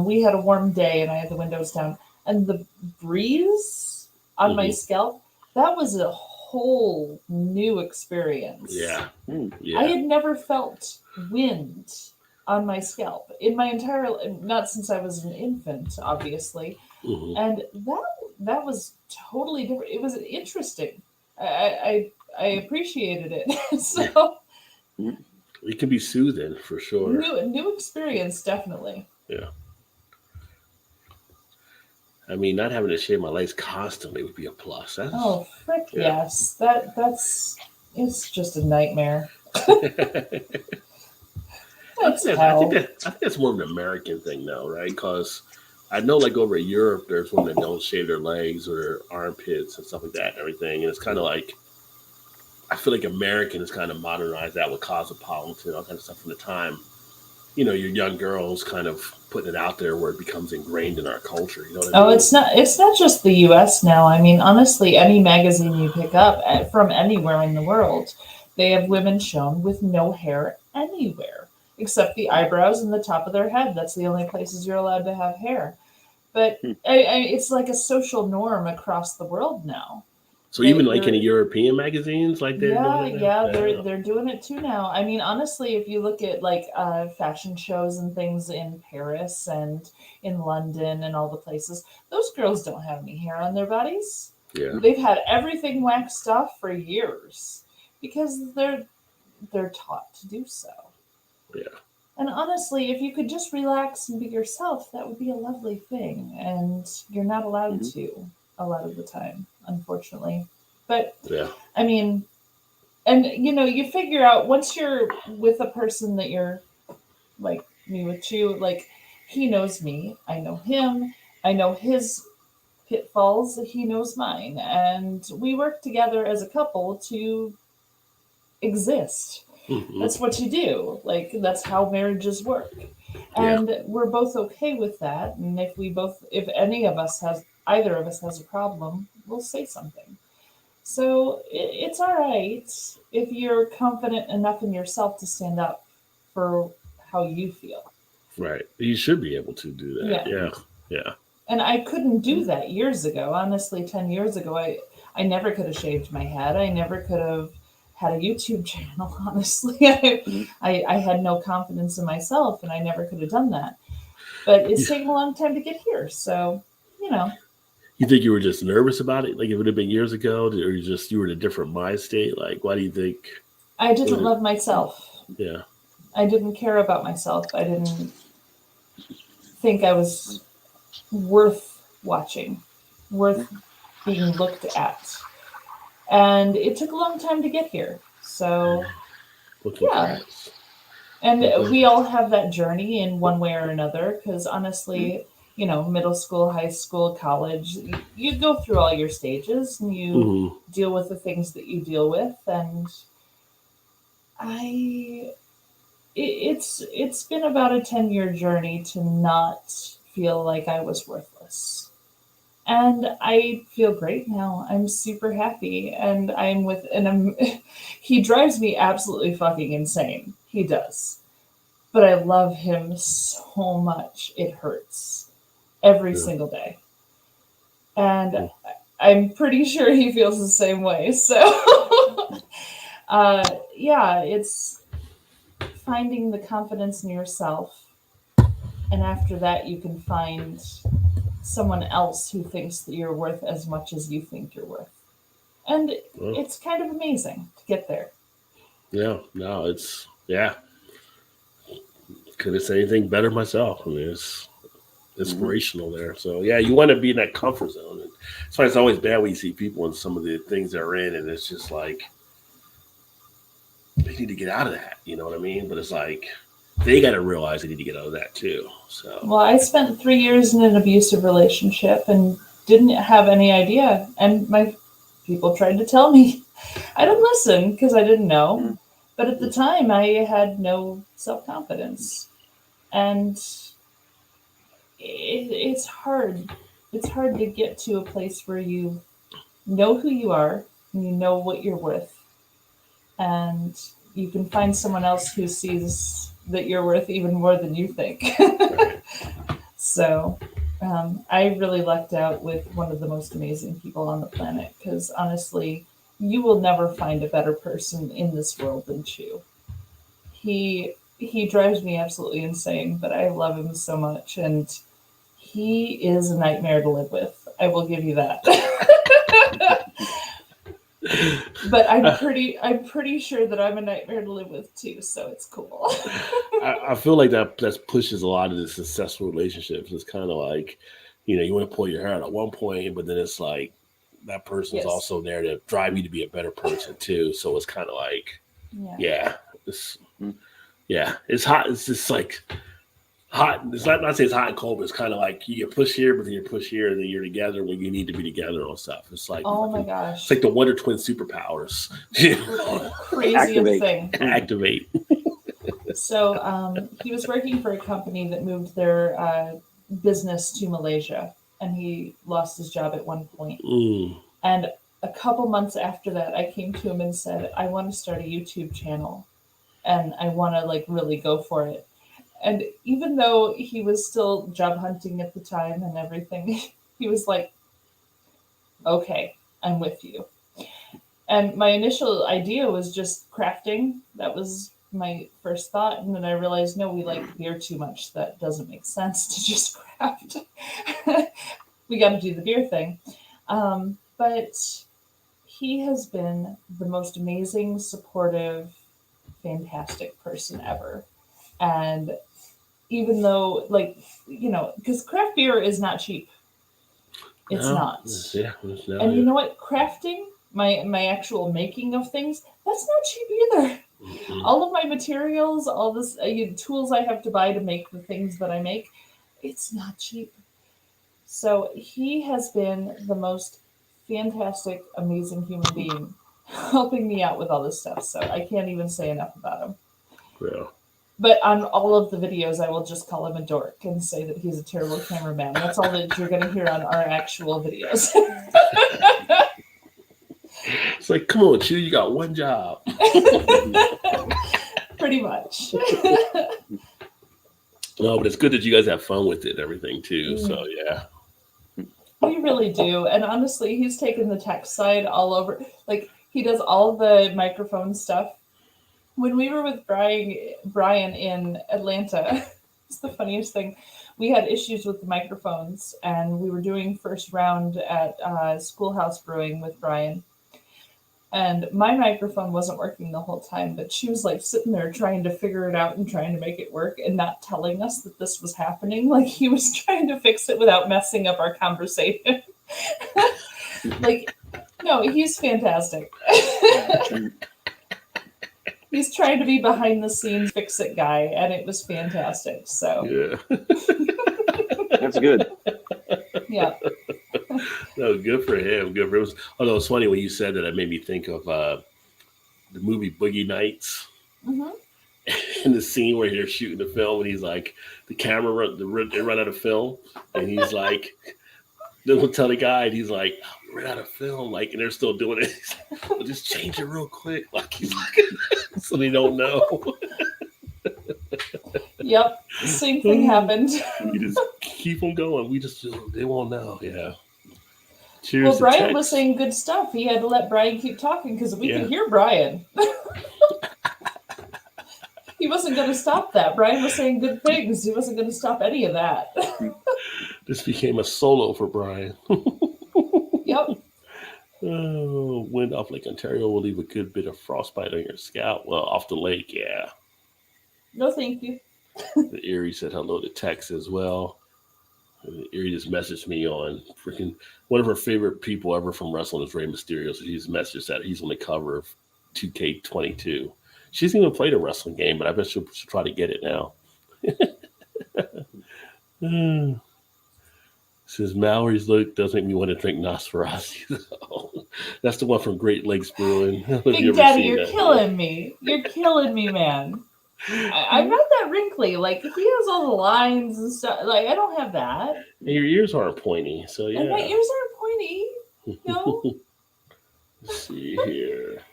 we had a warm day and I had the windows down. And the breeze on my scalp, that was a whole new experience. Yeah. I had never felt wind on my scalp in my entire, not since I was an infant, obviously. And that was totally different. It was interesting. I appreciated it. So it can be soothing for sure. New experience, definitely. Yeah. I mean, not having to shave my legs constantly would be a plus. Yes. It's just a nightmare. I think that's more of an American thing, though, right? Because I know, like over in Europe, there's women that don't shave their legs or their armpits and stuff like that and everything. And it's kind of like, I feel like Americans kind of modernized that with cosmopolitan, all kind of stuff from the time. Your young girls kind of putting it out there where it becomes ingrained in our culture. You know what I mean? It's not just the U.S. now. I mean, honestly, any magazine you pick up from anywhere in the world, they have women shown with no hair anywhere except the eyebrows and the top of their head. That's the only places you're allowed to have hair. But it's like a social norm across the world now. So even like in the European magazines, like they're doing it? Yeah, they're doing it too now. I mean, honestly, if you look at like fashion shows and things in Paris and in London and all the places, those girls don't have any hair on their bodies. Yeah. They've had everything waxed off for years because they're taught to do so. Yeah. And honestly, if you could just relax and be yourself, that would be a lovely thing. And you're not allowed to a lot of the time, unfortunately. But yeah, I mean, and you figure out once you're with a person that you're like me with you, like he knows me, I know him, I know his pitfalls, he knows mine, and we work together as a couple to exist. That's what you do. Like, that's how marriages work. And we're both okay with that. And if either of us has a problem, we'll say something. So it's all right if you're confident enough in yourself to stand up for how you feel. Right. You should be able to do that. Yeah. And I couldn't do that years ago. Honestly, 10 years ago, I never could have shaved my head. I never could have had a YouTube channel, honestly. I had no confidence in myself, and I never could have done that. But it's taken a long time to get here, so, You think you were just nervous about it? Like, it would have been years ago? Or you were in a different mind state? Like, why do you think? I didn't love myself. Yeah. I didn't care about myself. I didn't think I was worth watching, worth being looked at. And it took a long time to get here. So, Congrats. And we all have that journey in one way or another, because honestly, you know, middle school, high school, college, you go through all your stages and you deal with the things that you deal with. And it's been about a 10-year journey to not feel like I was worthless. And I feel great now. I'm super happy. And I'm with, he drives me absolutely fucking insane. He does. But I love him so much. It hurts every single day. And I'm pretty sure he feels the same way. So, yeah, it's finding the confidence in yourself. And after that, you can find someone else who thinks that you're worth as much as you think you're worth. And it's kind of amazing to get there. Yeah, no, it's, couldn't say anything better myself. I mean, it's inspirational there. So, yeah, you want to be in that comfort zone. And that's why it's always bad when you see people in some of the things they're in, and it's just like, they need to get out of that. You know what I mean? But it's like, they got to realize they need to get out of that too. So, well, I spent 3 years in an abusive relationship and didn't have any idea. And my people tried to tell me. I didn't listen because I didn't know. But at the time, I had no self-confidence. And it's hard. It's hard to get to a place where you know who you are and you know what you're worth. And you can find someone else who sees that you're worth even more than you think. So I really lucked out with one of the most amazing people on the planet, because honestly, you will never find a better person in this world than Chew. He drives me absolutely insane, but I love him so much, and he is a nightmare to live with. I will give you that. But I'm pretty sure that I'm a nightmare to live with too, so it's cool. I feel like that pushes a lot of the successful relationships. It's kind of like, you know, you want to pull your hair out at one point, but then it's like that person's also there to drive you to be a better person too. So it's kind of like, it's hot. It's just like hot. It's not saying it's hot and cold, but it's kind of like you get pushed here, but then you're pushed here, and then you're together when you need to be together on stuff. It's like, oh my gosh, it's like the Wonder Twin superpowers. Craziest thing. Activate. So he was working for a company that moved their business to Malaysia, and he lost his job at one point. And a couple months after that, I came to him and said, I want to start a YouTube channel, and I want to like really go for it. And even though he was still job hunting at the time and everything, he was like, okay, I'm with you. And my initial idea was just crafting. That was my first thought. And then I realized, no, we like beer too much. That doesn't make sense to just craft. We got to do the beer thing. But he has been the most amazing, supportive, fantastic person ever. And even though, like, you know, because craft beer is not cheap. It's not. Yeah, and you know what? Crafting, my actual making of things, that's not cheap either. All of my materials, all this tools I have to buy to make the things that I make, it's not cheap. So he has been the most fantastic, amazing human being, helping me out with all this stuff. So I can't even say enough about him. Yeah. But on all of the videos, I will just call him a dork and say that he's a terrible cameraman. That's all that you're going to hear on our actual videos. It's like, come on, Chew, you got one job. Pretty much. No, but it's good that you guys have fun with it and everything too. So yeah. We really do. And honestly, he's taken the tech side all over. Like, he does all the microphone stuff. When we were with Brian in Atlanta, it's the funniest thing. We had issues with the microphones, and we were doing first round at Schoolhouse Brewing with Brian. And my microphone wasn't working the whole time, but she was like sitting there trying to figure it out and trying to make it work and not telling us that this was happening. Like, he was trying to fix it without messing up our conversation. Like, no, he's fantastic. He's trying to be behind the scenes fix-it guy, and it was fantastic. So Yeah. That's good. yeah. No, good for him. Good for him. Although it's funny when you said that, it made me think of the movie Boogie Nights. Mm-hmm. In the scene where they're shooting the film, and he's like, the camera they run out of film, and he's like, they'll tell the guy, and he's like, oh, we ran out of film, like, and they're still doing it. Like, well, just change it real quick, like he's like, so they don't know. Yep, same thing happened. We just keep them going. They won't know. Yeah. Cheers. Well, Brian was saying good stuff. He had to let Brian keep talking because we could hear Brian. He wasn't going to stop that. Brian was saying good things. He wasn't going to stop any of that. This became a solo for Brian. Yep. Oh, wind off Lake Ontario will leave a good bit of frostbite on your scalp. Well, off the lake, yeah. No, thank you. The Erie said hello to Tex as well. Erie just messaged me on freaking one of her favorite people ever from wrestling is Rey Mysterio. So she's messaged that he's on the cover of 2K22. She hasn't even played a wrestling game, but I bet she'll try to get it now. Says Mallory's look does make me want to drink Nosferatu. That's the one from Great Lakes Brewing. Big Daddy, you're killing me. You're killing me, man. I'm not that wrinkly. Like, if he has all the lines and stuff, like, I don't have that. And your ears aren't pointy, so yeah. And my ears aren't pointy. No. Let's see here.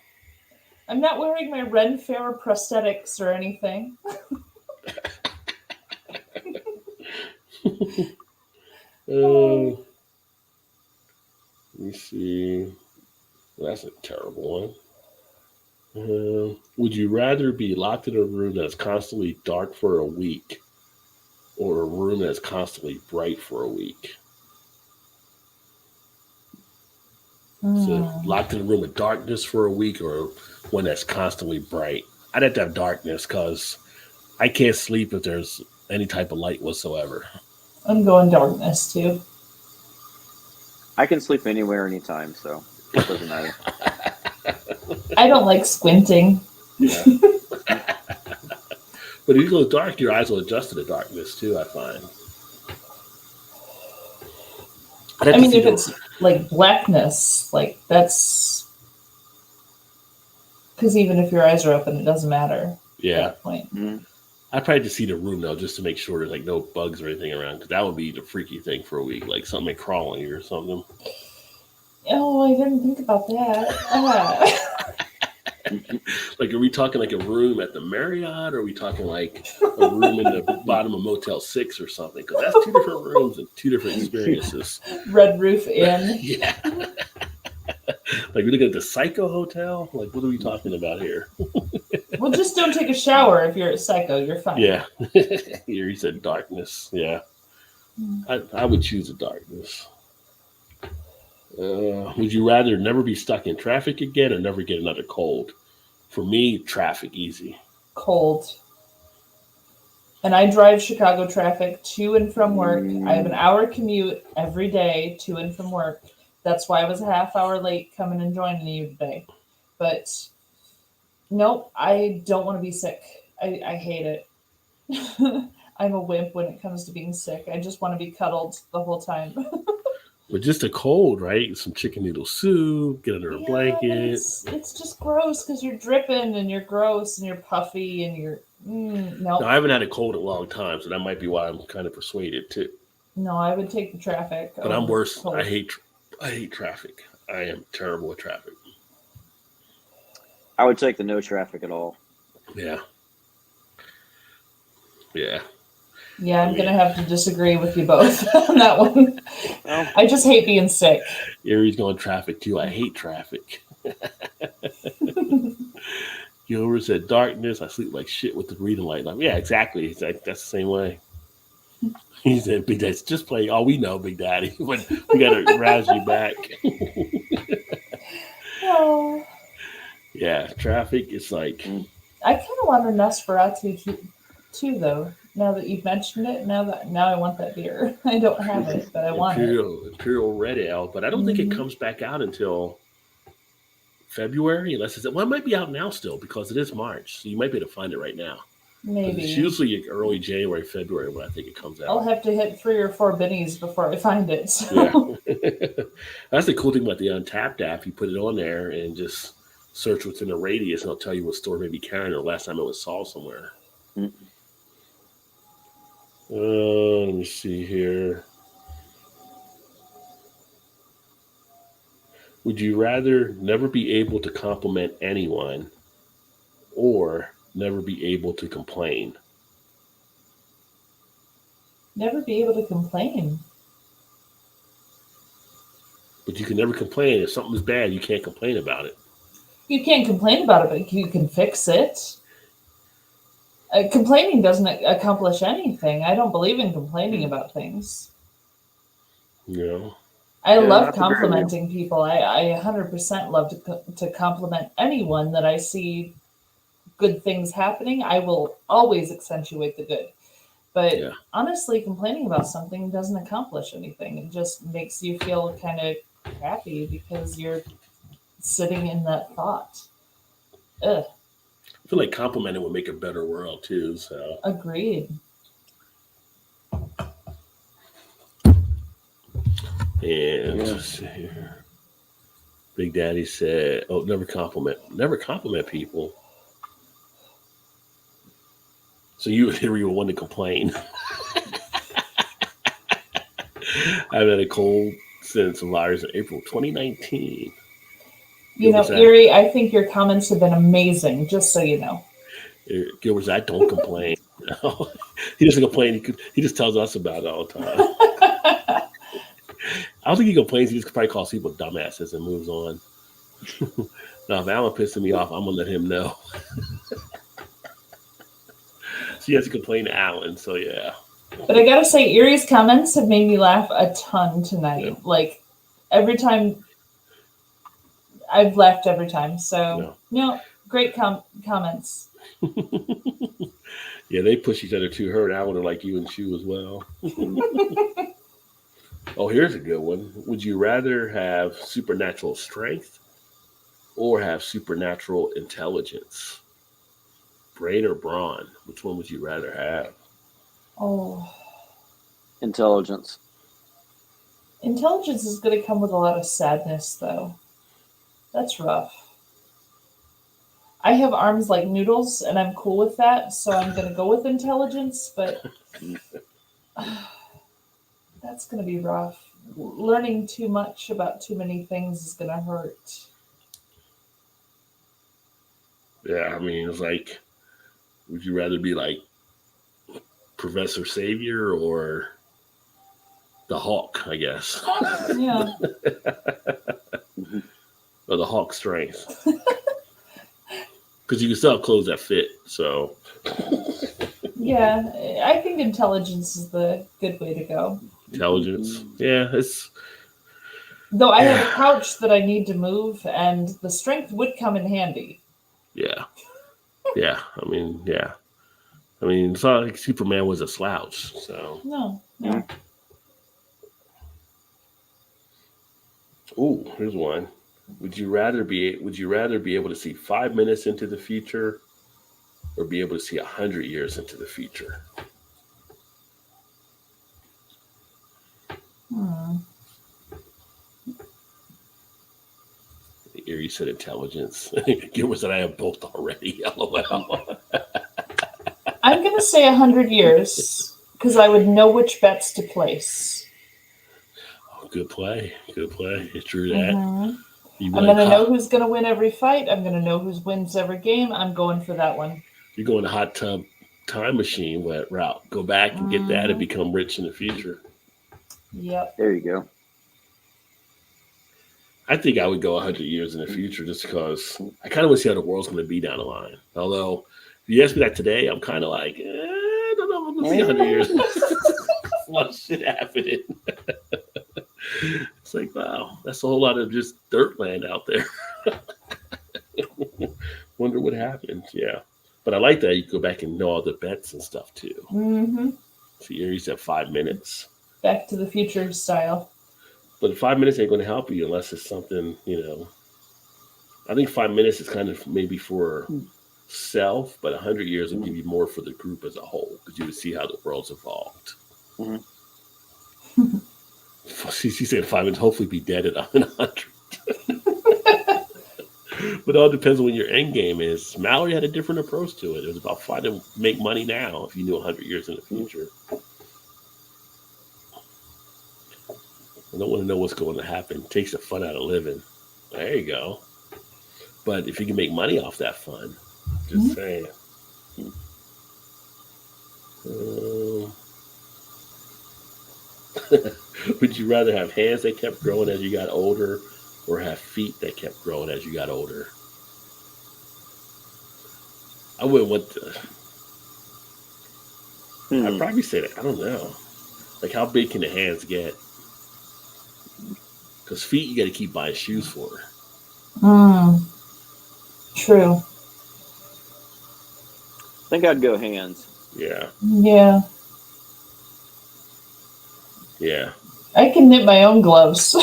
I'm not wearing my Ren Fair prosthetics or anything. Let me see. Well, that's a terrible one. Would you rather be locked in a room that's constantly dark for a week or a room that's constantly bright for a week? So locked in a room of darkness for a week or one that's constantly bright? I'd have to have darkness because I can't sleep if there's any type of light whatsoever. I'm going darkness too. I can sleep anywhere, anytime, so it doesn't matter. I don't like squinting. Yeah. But if you go dark, your eyes will adjust to the darkness too, I find. I mean, if it's like blackness, like that's because even if your eyes are open, it doesn't matter. Yeah. At that point. Mm-hmm. I'd probably just see the room though, just to make sure there's like no bugs or anything around. Because that would be the freaky thing for a week, like something crawling you or something. Oh, I didn't think about that. Like, are we talking like a room at the Marriott, or are we talking like a room in the bottom of Motel 6 or something? Because that's two different rooms and two different experiences. Red Roof Inn. Yeah. Like, we're looking at the Psycho Hotel? Like, what are we talking about here? Well, just don't take a shower if you're at Psycho. You're fine. Yeah. Here he said darkness. Yeah. I would choose the darkness. Would you rather never be stuck in traffic again or never get another cold? For me, traffic, easy. Cold. And I drive Chicago traffic to and from work. I have an hour commute every day to and from work. That's why I was a half hour late coming and joining you today. But nope, I don't want to be sick. I hate it. I'm a wimp when it comes to being sick. I just want to be cuddled the whole time. But just a cold, right? Some chicken noodle soup, get under a blanket. It's just gross because you're dripping and you're gross and you're puffy and you're no. I haven't had a cold in a long time, so that might be why I'm kind of persuaded too. No, I would take the traffic. But I'm worse. Cold. I hate traffic. I am terrible at traffic. I would take the no traffic at all. Yeah. Yeah. Yeah, I'm going to have to disagree with you both on that one. Well, I just hate being sick. Erie's going traffic too. I hate traffic. Gilbert said darkness. I sleep like shit with the reading light. Like, yeah, exactly. It's like, that's the same way. He said, Big Daddy, just play all we know, Big Daddy. But we got to razz you back. Oh. Yeah, traffic is like... I kind of want a Nosferatu too, though. Now that you've mentioned it, now I want that beer. I don't have it, but I want it. Imperial Red Ale, but I don't think it comes back out until February, unless it's, well, it might be out now still because it is March. So you might be able to find it right now. Maybe. It's usually early January, February when I think it comes out. I'll have to hit 3 or 4 binnies before I find it. So. Yeah. That's the cool thing about the Untapped app. You put it on there and just search within a radius and it'll tell you what store may be carrying it or last time it was sold somewhere. Let me see here. Would you rather never be able to compliment anyone or never be able to complain? Never be able to complain. But you can never complain. If something is bad, you can't complain about it. You can't complain about it, but you can fix it. Complaining doesn't accomplish anything. I don't believe in complaining about things. You know? I love complimenting people. I 100% love to compliment anyone that I see good things happening. I will always accentuate the good. But honestly, complaining about something doesn't accomplish anything. It just makes you feel kind of crappy because you're sitting in that thought. Ugh. I feel like complimenting would make a better world too. So agreed. And let's see here. Big Daddy said, "Oh, never compliment people." So you were one to complain. I've had a cold since virus in April 2019. You know, Erie, I think your comments have been amazing, just so you know. Gilbert's, I don't complain. He doesn't complain. He just tells us about it all the time. I don't think he complains. He just probably calls people dumbasses and moves on. Now, if Alan pisses me off, I'm going to let him know. So he has to complain to Alan, so yeah. But I got to say, Erie's comments have made me laugh a ton tonight. Yeah. Like, every time... I've laughed every time. So, no great comments. Yeah, they push each other too. Her and Alan are like you and Shu as well. Oh, here's a good one. Would you rather have supernatural strength or have supernatural intelligence? Brain or brawn? Which one would you rather have? Oh. Intelligence. Intelligence is going to come with a lot of sadness, though. That's rough. I have arms like noodles, and I'm cool with that, so I'm going to go with intelligence, but that's going to be rough. Learning too much about too many things is going to hurt. Yeah, I mean, it's like, would you rather be like Professor Xavier or the Hulk, I guess? Yeah. Or the Hulk strength. Because you can still have clothes that fit, so. Yeah, I think intelligence is the good way to go. Intelligence? Yeah, it's... Though I have a couch that I need to move, and the strength would come in handy. Yeah. Yeah, I mean, yeah. I mean, it's not like Superman was a slouch, so. No. Ooh, here's one. Would you rather be able to see 5 minutes into the future or be able to see 100 years into the future? Erie said intelligence. Gilbert said I have both already. LOL. I'm going to say 100 years because I would know which bets to place. Oh, good play. It's true that. Mm-hmm. I'm going to know who's going to win every fight. I'm going to know who wins every game. I'm going for that one. You're going to hot tub time machine route. Go back and get that and become rich in the future. Yep. There you go. I think I would go 100 years in the future just because I kind of want to see how the world's going to be down the line. Although, if you ask me that today, I'm kind of like, I don't know if I'm going to see 100 years. A lot of shit happening. It's like, wow, that's a whole lot of just dirt land out there. Wonder what happened. Yeah. But I like that you go back and know all the bets and stuff too. Mm-hmm. So Erie's at 5 minutes. Back to the future style. But 5 minutes ain't going to help you unless it's something, I think 5 minutes is kind of maybe for self, but 100 years will give you more for the group as a whole because you would see how the world's evolved. Mm-hmm. She said 5 minutes, hopefully be dead at 100. But it all depends on what your end game is. Mallory had a different approach to it. It was about trying to make money now if you knew 100 years in the future. I don't want to know what's going to happen. It takes the fun out of living. There you go. But if you can make money off that fun, just saying. Would you rather have hands that kept growing as you got older or have feet that kept growing as you got older? I wouldn't want to. I'd probably say that. I don't know. Like, how big can the hands get? Because feet, you got to keep buying shoes for. True. I think I'd go hands. Yeah. Yeah. Yeah. I can knit my own gloves.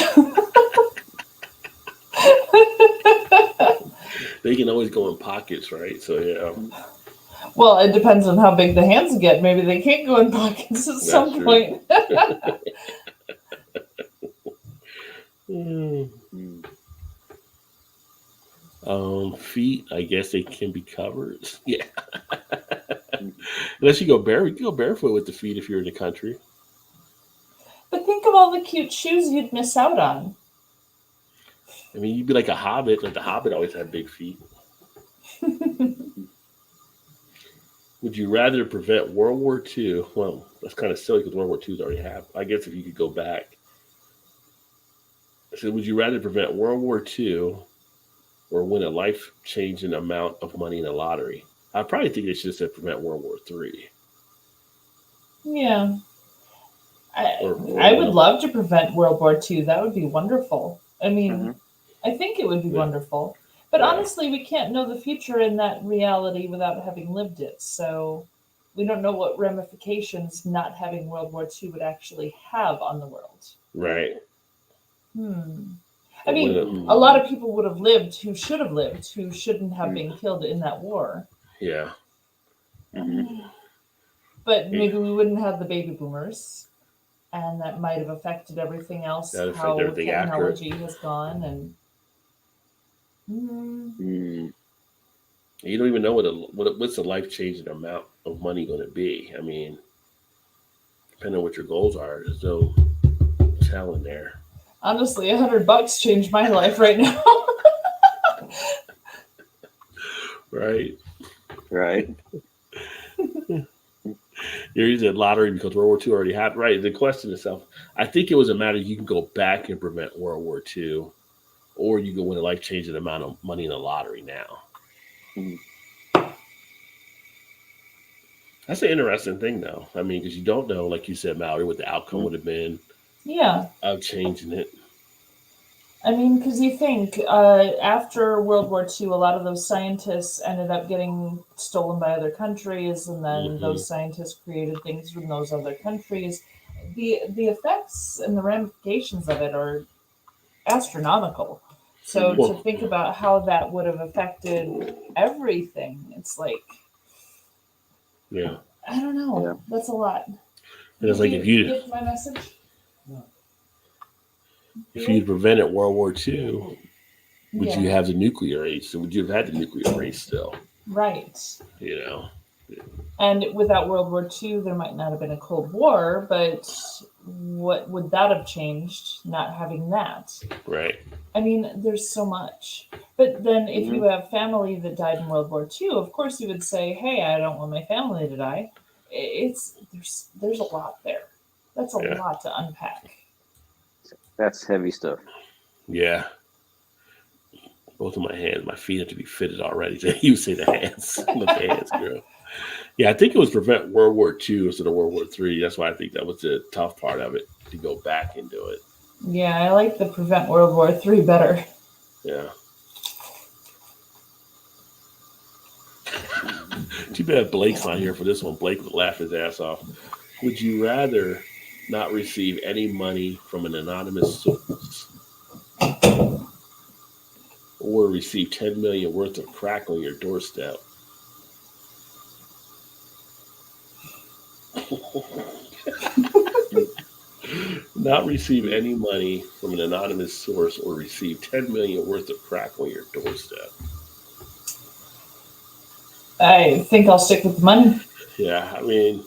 They can always go in pockets, right? So, yeah. Well, it depends on how big the hands get. Maybe they can't go in pockets at some point. Feet, I guess they can be covered. Yeah. Unless you go barefoot with the feet if you're in the country. But think of all the cute shoes you'd miss out on. I mean, you'd be like a hobbit. Like the Hobbit always had big feet. Would you rather prevent World War II? Well, that's kind of silly because World War II's already happened. I guess if you could go back. So would you rather prevent World War II or win a life-changing amount of money in a lottery? I probably think they should have said prevent World War III. Yeah. I would love to prevent World War II. That would be wonderful. I mean, I think it would be wonderful. But honestly, we can't know the future in that reality without having lived it. So we don't know what ramifications not having World War II would actually have on the world. Right. I mean, a lot of people would have lived who should have lived, who shouldn't have been killed in that war. Yeah. But maybe we wouldn't have the baby boomers. And that might have affected everything else, how technology has gone. And you don't even know what's the life-changing amount of money going to be. I mean, depending on what your goals are, there's no telling there. Honestly, $100 changed my life right now. Right. You're using a lottery because World War II already happened. Right. The question itself, I think it was a matter you can go back and prevent World War II, or you can win a life-changing amount of money in a lottery now. That's an interesting thing, though. I mean, because you don't know, like you said, Mallory, what the outcome would have been. Yeah. Of changing it. I mean, because you think after World War II, a lot of those scientists ended up getting stolen by other countries, and then those scientists created things from those other countries. The effects and the ramifications of it are astronomical. So to think about how that would have affected everything, it's like, I don't know. Yeah. That's a lot. And it's like if you get my message. If you prevented World War II, would you have the nuclear age? So would you have had the nuclear race still? Right. You know. And without World War II, there might not have been a Cold War, but what would that have changed, not having that? Right. I mean, there's so much. But then if you have family that died in World War II, of course you would say, hey, I don't want my family to die. There's a lot there. That's a lot to unpack. That's heavy stuff. Yeah. Both of my hands, my feet have to be fitted already. So you say the hands. Let the hands grow. Yeah, I think it was prevent World War II instead of World War III. That's why I think that was the tough part of it, to go back and do it. Yeah, I like the prevent World War III better. Yeah. Too bad Blake's not here for this one. Blake would laugh his ass off. Would you rather not receive any money from an anonymous source or receive 10 million worth of crack on your doorstep. Not receive any money from an anonymous source or receive 10 million worth of crack on your doorstep. I think I'll stick with the money. Yeah, I mean,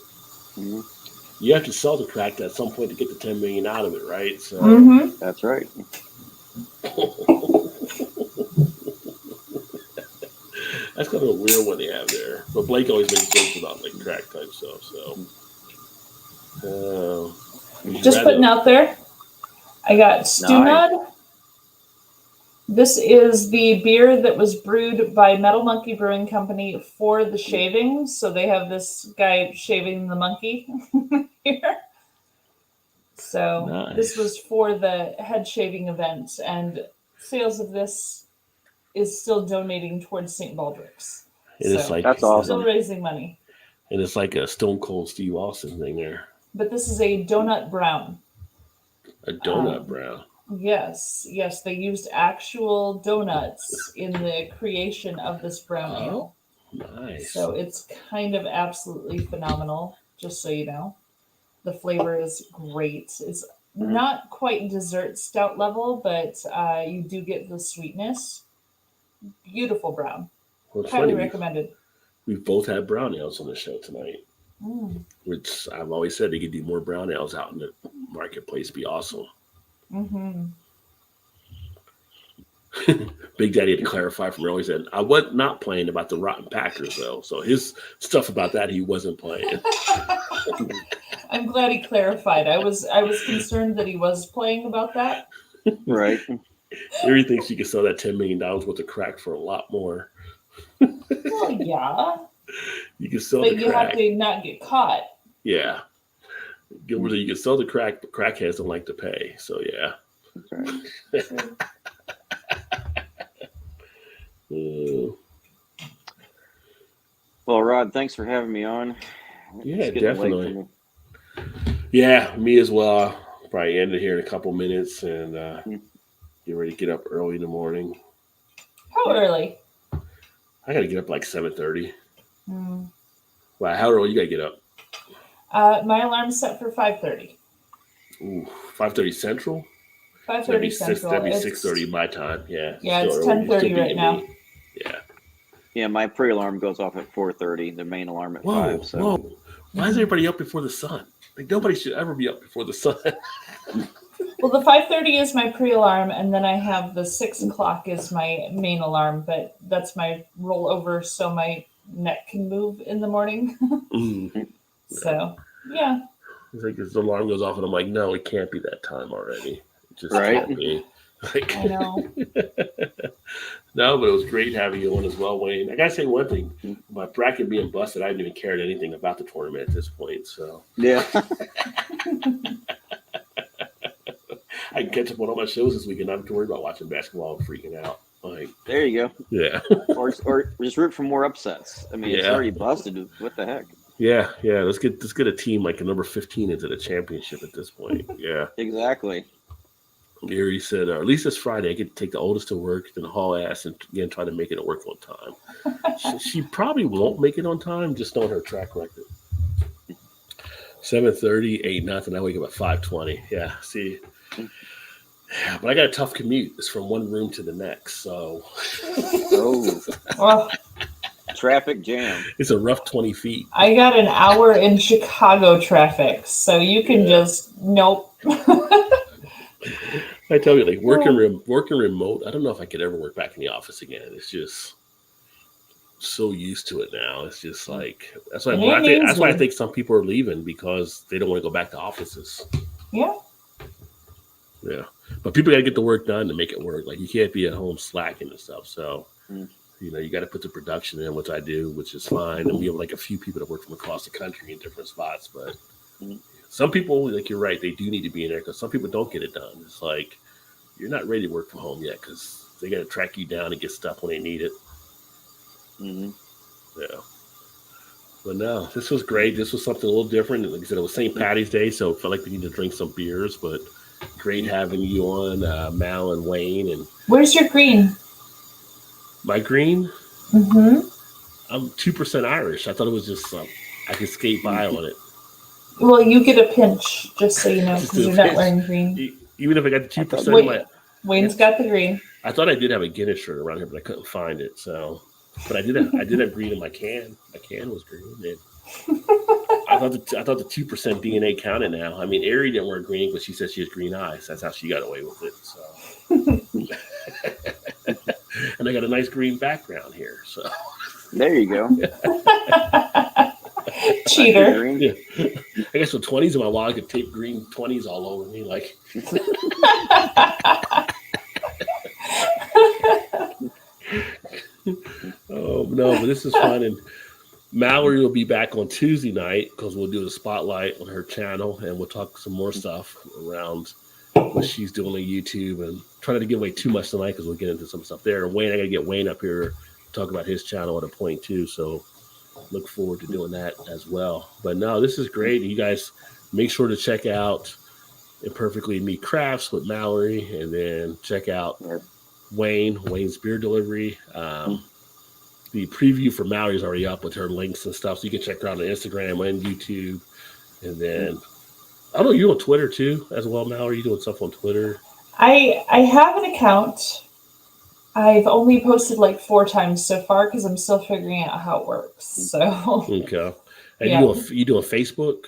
you have to sell the crack at some point to get the 10 million out of it, right? So That's right. That's kind of a weird one they have there. But Blake always makes jokes about like crack type stuff. So, just putting out there, I got Stunad. This is the beer that was brewed by Metal Monkey Brewing Company for the shaving. So they have this guy shaving the monkey here. So This was for the head shaving event, and sales of this is still donating towards St. Baldrick's. And it's like, that's awesome. Still raising money. And it's like a Stone Cold Steve Austin thing there. But this is a donut brown. A donut brown. Yes. They used actual donuts in the creation of this brown ale. Nice. So it's kind of absolutely phenomenal, just so you know. The flavor is great. It's not quite dessert stout level, but you do get the sweetness. Beautiful brown. Well, Highly recommended. We've both had brown ales on the show tonight. Which I've always said they could do more brown ales out in the marketplace. Be awesome. Big Daddy had to clarify from earlier. He said, I was not playing about the Rotten Packers, though. So his stuff about that, he wasn't playing. I'm glad he clarified. I was concerned that he was playing about that. Right. Mary thinks you can sell that $10 million worth of crack for a lot more. Well, yeah. You can sell but the you crack. have to not get caught. Yeah. Gilbert, you can sell the crack, but crackheads don't like to pay. So, yeah. That's right. Well, Rod, thanks for having me on. Yeah, definitely. Yeah, me as well. I'll probably end it here in a couple minutes and get ready to get up early in the morning. How early? I got to get up like 7:30. Wow, how early you got to get up? My alarm's set for 5:30. Ooh, 5:30 Central? 5:30 Central. That'd be 6:30 my time. Yeah. Yeah, it's 10:30 right now. Yeah. Yeah, my pre-alarm goes off at 4:30. The main alarm at 5. So. Whoa. Why is everybody up before the sun? Like nobody should ever be up before the sun. Well, the 5:30 is my pre-alarm, and then I have the 6 o'clock is my main alarm, but that's my rollover so my neck can move in the morning. So, yeah. It's like the alarm goes off, and I'm like, no, it can't be that time already. It just right. Can't be. Like, I know. No, but it was great having you on as well, Wayne. I gotta say one thing: my bracket being busted, I didn't even care anything about the tournament at this point. So yeah. I can catch up on all my shows this weekend. I don't have to worry about watching basketball and freaking out. Like, there you go. Yeah. or just root for more upsets. I mean, it's already busted. What the heck? Yeah. Let's get a team like a number 15 into the championship at this point. Yeah. Exactly. Gary said, at least this Friday, I get to take the oldest to work, then haul ass and again try to make it at work on time. she probably won't make it on time, just on her track record. 7:30, 8-0. I wake up at 5:20. Yeah, see. Yeah, but I got a tough commute. It's from one room to the next, so. Well, traffic jam. It's a rough 20 feet. I got an hour in Chicago traffic, so you can just nope. I tell you, like working remote, I don't know if I could ever work back in the office again. It's just so used to it now. It's just like that's why I think some people are leaving because they don't want to go back to offices. Yeah. Yeah. But people got to get the work done to make it work. Like you can't be at home slacking and stuff. So, you got to put the production in, which I do, which is fine. And we have like a few people that work from across the country in different spots. But some people, like you're right, they do need to be in there because some people don't get it done. It's like you're not ready to work from home yet because they got to track you down and get stuff when they need it. Yeah. But no, this was great. This was something a little different. Like I said, it was St. Patty's Day, so it felt like we need to drink some beers, but great having you on, Mal and Wayne. And where's your green? My green? Mm-hmm. I'm 2% Irish. I thought it was just I could skate by on it. Well, you get a pinch, just so you know, Just because a you're not pinch. wearing green. Even if I got the 2%, Wayne's got the green. I thought I did have a Guinness shirt around here, but I couldn't find it. So, but I did have green in my can. My can was green. I thought the 2% DNA counted now. I mean, Ari didn't wear green, but she said she has green eyes. That's how she got away with it. So, and I got a nice green background here. So there you go. Cheater. Yeah. I guess with 20s in my wallet, I could tape green 20s all over me, like. Oh no, but this is fun, and Mallory will be back on Tuesday night because we'll do the spotlight on her channel, and we'll talk some more stuff around what she's doing on YouTube, and try not to give away too much tonight because we'll get into some stuff there. And Wayne, I got to get Wayne up here to talk about his channel at a point too, so look forward to doing that as well. But no, this is great. You guys make sure to check out Imperfectly Neat Crafts with Mallory, and then check out Wayne's beer delivery. The preview for Mallory is already up with her links and stuff, so you can check her out on Instagram and YouTube. And then I don't know, you're on Twitter too as well, Mallory. You doing stuff on Twitter? I have an account. I've only posted like 4 times so far because I'm still figuring out how it works. So okay. And yeah. you doing Facebook?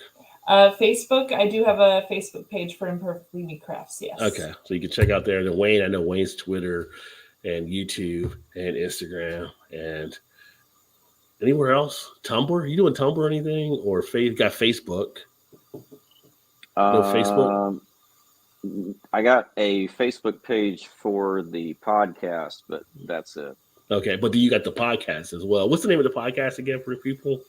Facebook, I do have a Facebook page for Imperfectly Neat Crafts, yes. Okay, so you can check out there. And then Wayne, I know Wayne's Twitter and YouTube and Instagram and anywhere else. Tumblr? You doing Tumblr or anything? Or got Facebook? No Facebook? I got a Facebook page for the podcast, but that's it. Okay, but you got the podcast as well. What's the name of the podcast again for people?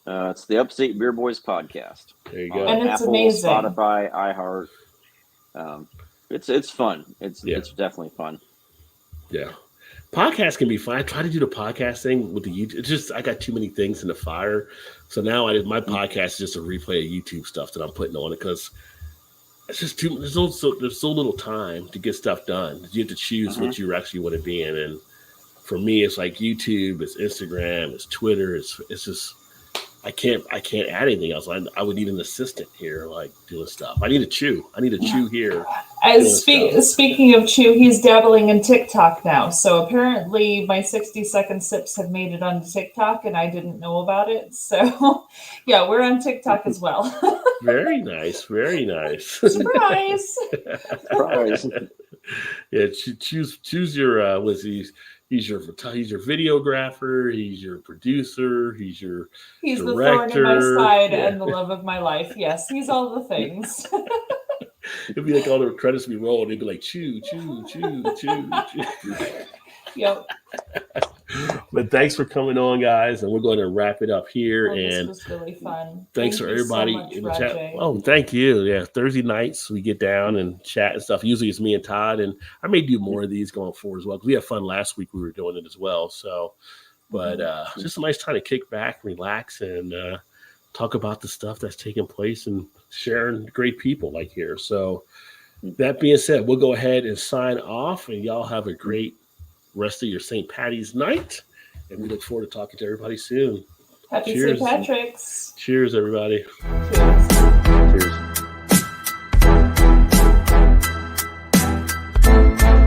It's the Upstate Beer Boys podcast. There you go. And it's Apple, amazing. Spotify, iHeart. It's fun. It's definitely fun. Yeah. Podcasts can be fun. I try to do the podcast thing with the YouTube. It's just I got too many things in the fire. So now my podcast is just a replay of YouTube stuff that I'm putting on it because it's just too. There's so little time to get stuff done. You have to choose what you actually want to be in. And for me, it's like YouTube, it's Instagram, it's Twitter. It's just I can't add anything else. I would need an assistant here, like doing stuff. I need a chew. Here. Speaking of chew, he's dabbling in TikTok now. So apparently my 60-second sips have made it onto TikTok, and I didn't know about it. So yeah, we're on TikTok as well. Very nice. Very nice. Surprise. Surprise. Yeah, choose your He's your videographer. He's your producer. He's your director. The thorn in my side and the love of my life. Yes, he's all the things. It'd be like all the credits we roll. They'd be like chew. Yep. But thanks for coming on, guys, and we're going to wrap it up here. This was really fun. Thanks for everybody so much, in the chat. Rajay. Oh, thank you. Yeah, Thursday nights we get down and chat and stuff. Usually it's me and Todd, and I may do more of these going forward as well. We had fun last week. We were doing it as well. So, but just a nice time to kick back, relax, and talk about the stuff that's taking place and sharing great people like here. So, that being said, we'll go ahead and sign off, and y'all have a great rest of your St. Patty's night, and we look forward to talking to everybody soon. Happy St. Patrick's. Cheers, everybody. Cheers.